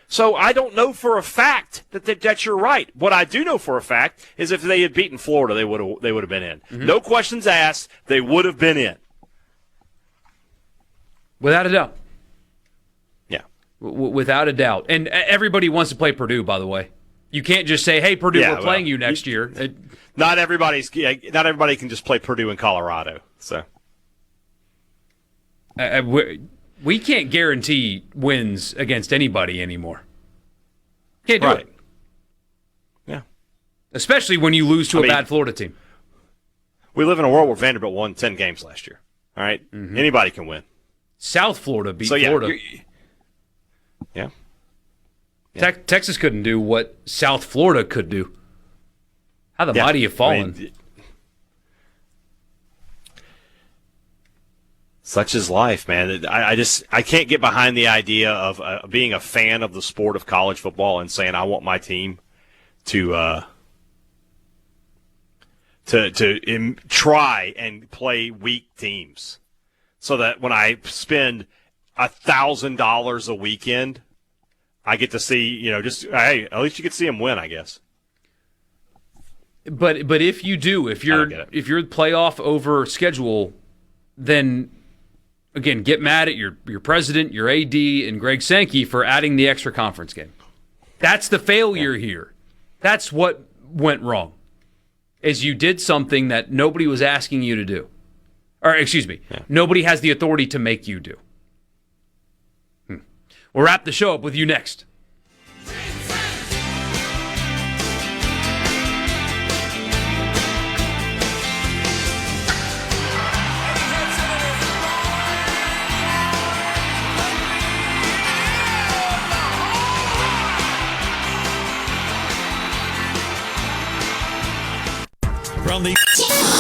So I don't know for a fact that you're right. What I do know for a fact is if they had beaten Florida, they would have been in. Mm-hmm. No questions asked. They would have been in. Without a doubt. Yeah. Without a doubt. And everybody wants to play Purdue, by the way. You can't just say, hey, Purdue, we're playing you next year. Not everybody can just play Purdue in Colorado. So we can't guarantee wins against anybody anymore. Can't do it. Yeah. Especially when you lose to a bad Florida team. We live in a world where Vanderbilt won 10 games last year. All right? Mm-hmm. Anybody can win. South Florida beat Florida. Yeah. Texas couldn't do what South Florida could do. How the mighty have fallen. Such is life, man. I can't get behind the idea of being a fan of the sport of college football and saying I want my team to try and play weak teams, so that when I spend $1,000 a weekend, I get to see, hey, at least you get to see them win, I guess. But if you do, if you're playoff over schedule, then again, get mad at your president, your AD, and Greg Sankey for adding the extra conference game. That's the failure here. That's what went wrong. Is you did something that nobody was asking you to do. Or, excuse me, nobody has the authority to make you do. We'll wrap the show up with you next.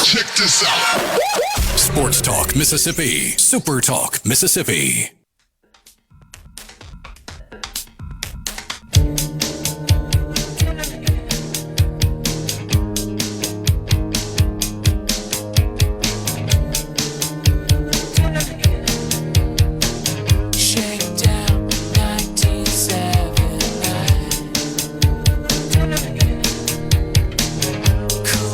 Check this out. Sports Talk Mississippi. Super Talk Mississippi.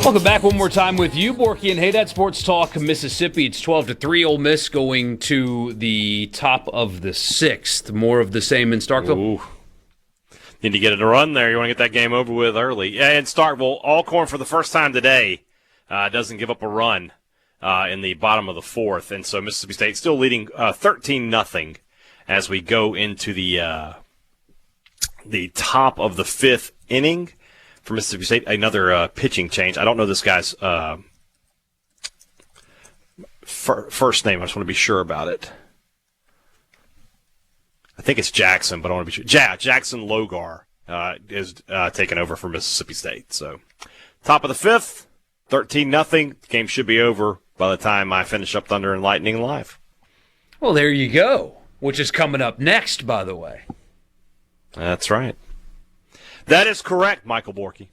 Welcome back one more time with you, Borkey and Hadad, Sports Talk Mississippi. It's 12-3, Ole Miss going to the top of the sixth. More of the same in Starkville. Ooh. Need to get it a run there. You want to get that game over with early. Yeah, in Starkville, Alcorn for the first time today doesn't give up a run in the bottom of the fourth. And so Mississippi State still leading 13-0 as we go into the top of the fifth inning. For Mississippi State, another pitching change. I don't know this guy's first name. I just want to be sure about it. I think it's Jackson, but I want to be sure. Jackson Logar is taking over for Mississippi State. So, top of the fifth, 13-0. Game should be over by the time I finish up Thunder and Lightning live. Well, there you go, which is coming up next, by the way. That's right. That is correct, Michael Borkey.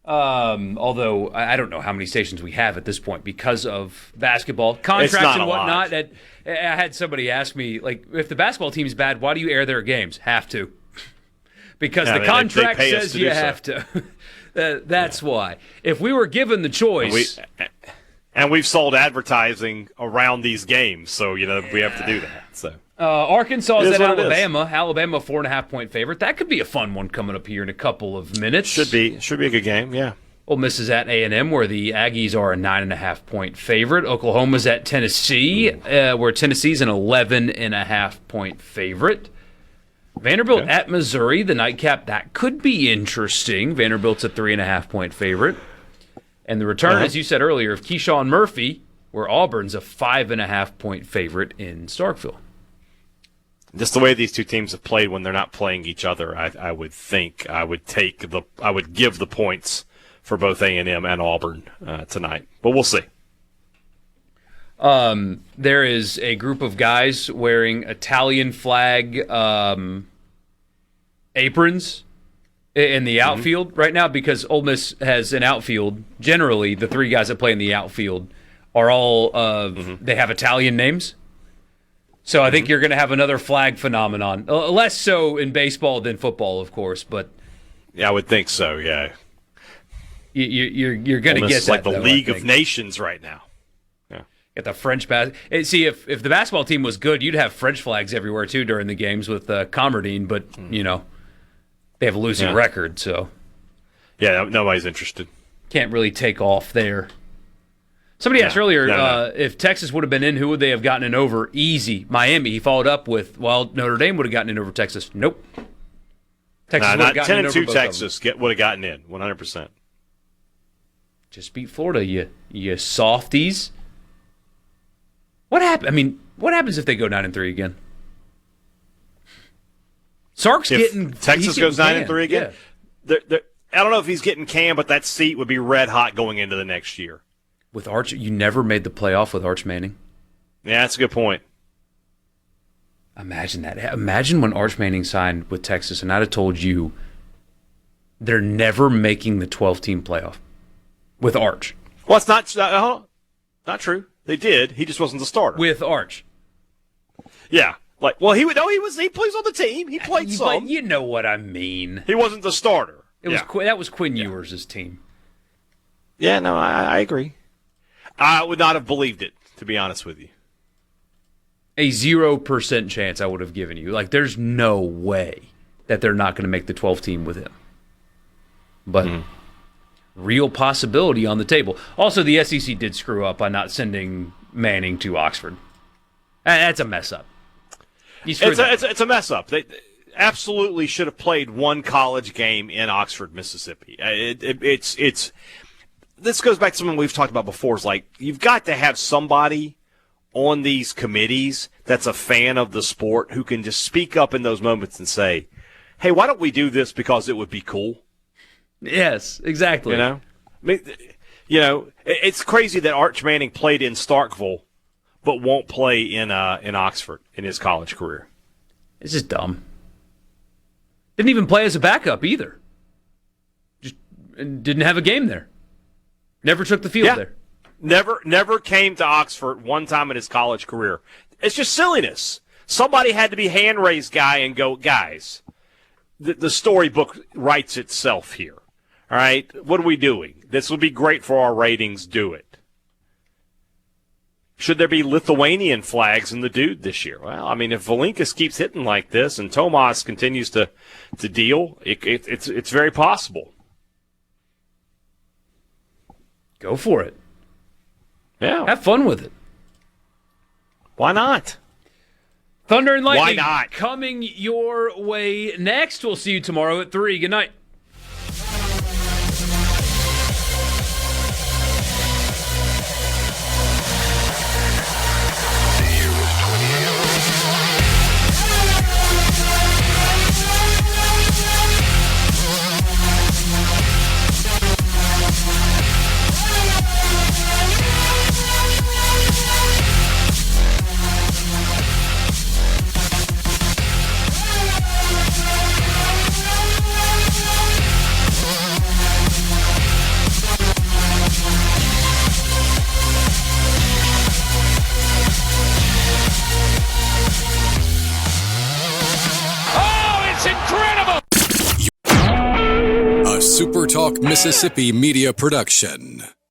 Although I don't know how many stations we have at this point because of basketball contracts and whatnot. I had somebody ask me, like, if the basketball team's bad, why do you air their games? Have to. Because the contract says you have to. That's why. If we were given the choice. And we've sold advertising around these games, so, we have to do that. So. Arkansas is at Alabama. Alabama 4.5-point favorite. That could be a fun one coming up here in a couple of minutes. Should be a good game. Yeah. Ole Miss is at A&M, where the Aggies are a 9.5-point favorite. Oklahoma's at Tennessee, where Tennessee's an 11.5-point favorite. Vanderbilt at Missouri, the nightcap. That could be interesting. Vanderbilt's a 3.5-point favorite, and the return, as you said earlier, of Keyshawn Murphy, where Auburn's a 5.5-point favorite in Starkville. Just the way these two teams have played when they're not playing each other, I would think I would give the points for both A&M and Auburn tonight. But we'll see. There is a group of guys wearing Italian flag aprons in the outfield right now because Ole Miss has an outfield. Generally, the three guys that play in the outfield are all they have Italian names. So I think you're going to have another flag phenomenon. Less so in baseball than football, of course, but yeah, I would think so. Yeah, you're going to get that, like the though, League of Nations right now. Yeah, get the French See, if the basketball team was good, you'd have French flags everywhere too during the games with Comardine, but they have a losing record, so yeah, nobody's interested. Can't really take off there. Somebody asked earlier if Texas would have been in, who would they have gotten in over? Easy. Miami. He followed up with, Notre Dame would have gotten in over Texas. Nope. Texas would have gotten in over 10-2 Texas would have gotten in, 100%. Just beat Florida, you softies. What happened? I mean, what happens if they go 9-3 again? Sark's Texas goes 9-3 again? Yeah. I don't know if he's getting canned, but that seat would be red hot going into the next year. With Arch, you never made the playoff with Arch Manning. Yeah, that's a good point. Imagine that. Imagine when Arch Manning signed with Texas, and I'd have told you they're never making the 12-team playoff with Arch. Well, it's not true. They did. He just wasn't the starter with Arch. Yeah, he plays on the team. He played some. You know what I mean. He wasn't the starter. That was Quinn Ewers' team. Yeah, no, I agree. I would not have believed it, to be honest with you. A 0% chance I would have given you. Like, there's no way that they're not going to make the 12-team with him. But real possibility on the table. Also, the SEC did screw up by not sending Manning to Oxford. That's a mess up. It's a mess up. They absolutely should have played one college game in Oxford, Mississippi. This goes back to something we've talked about before. Is like you've got to have somebody on these committees that's a fan of the sport who can just speak up in those moments and say, "Hey, why don't we do this because it would be cool?" Yes, exactly. It's crazy that Arch Manning played in Starkville, but won't play in Oxford in his college career. It's just dumb. Didn't even play as a backup either. Just didn't have a game there. Never took the field there. Never came to Oxford one time in his college career. It's just silliness. Somebody had to be hand-raised guy and go, guys, the storybook writes itself here. All right? What are we doing? This would be great for our ratings. Do it. Should there be Lithuanian flags in the dude this year? Well, I mean, if Valinkas keeps hitting like this and Tomas continues to deal, it's very possible. Go for it. Yeah. Have fun with it. Why not? Thunder and Lightning. Why not? Coming your way next. We'll see you tomorrow at 3. Good night. SuperTalk Mississippi Media Production.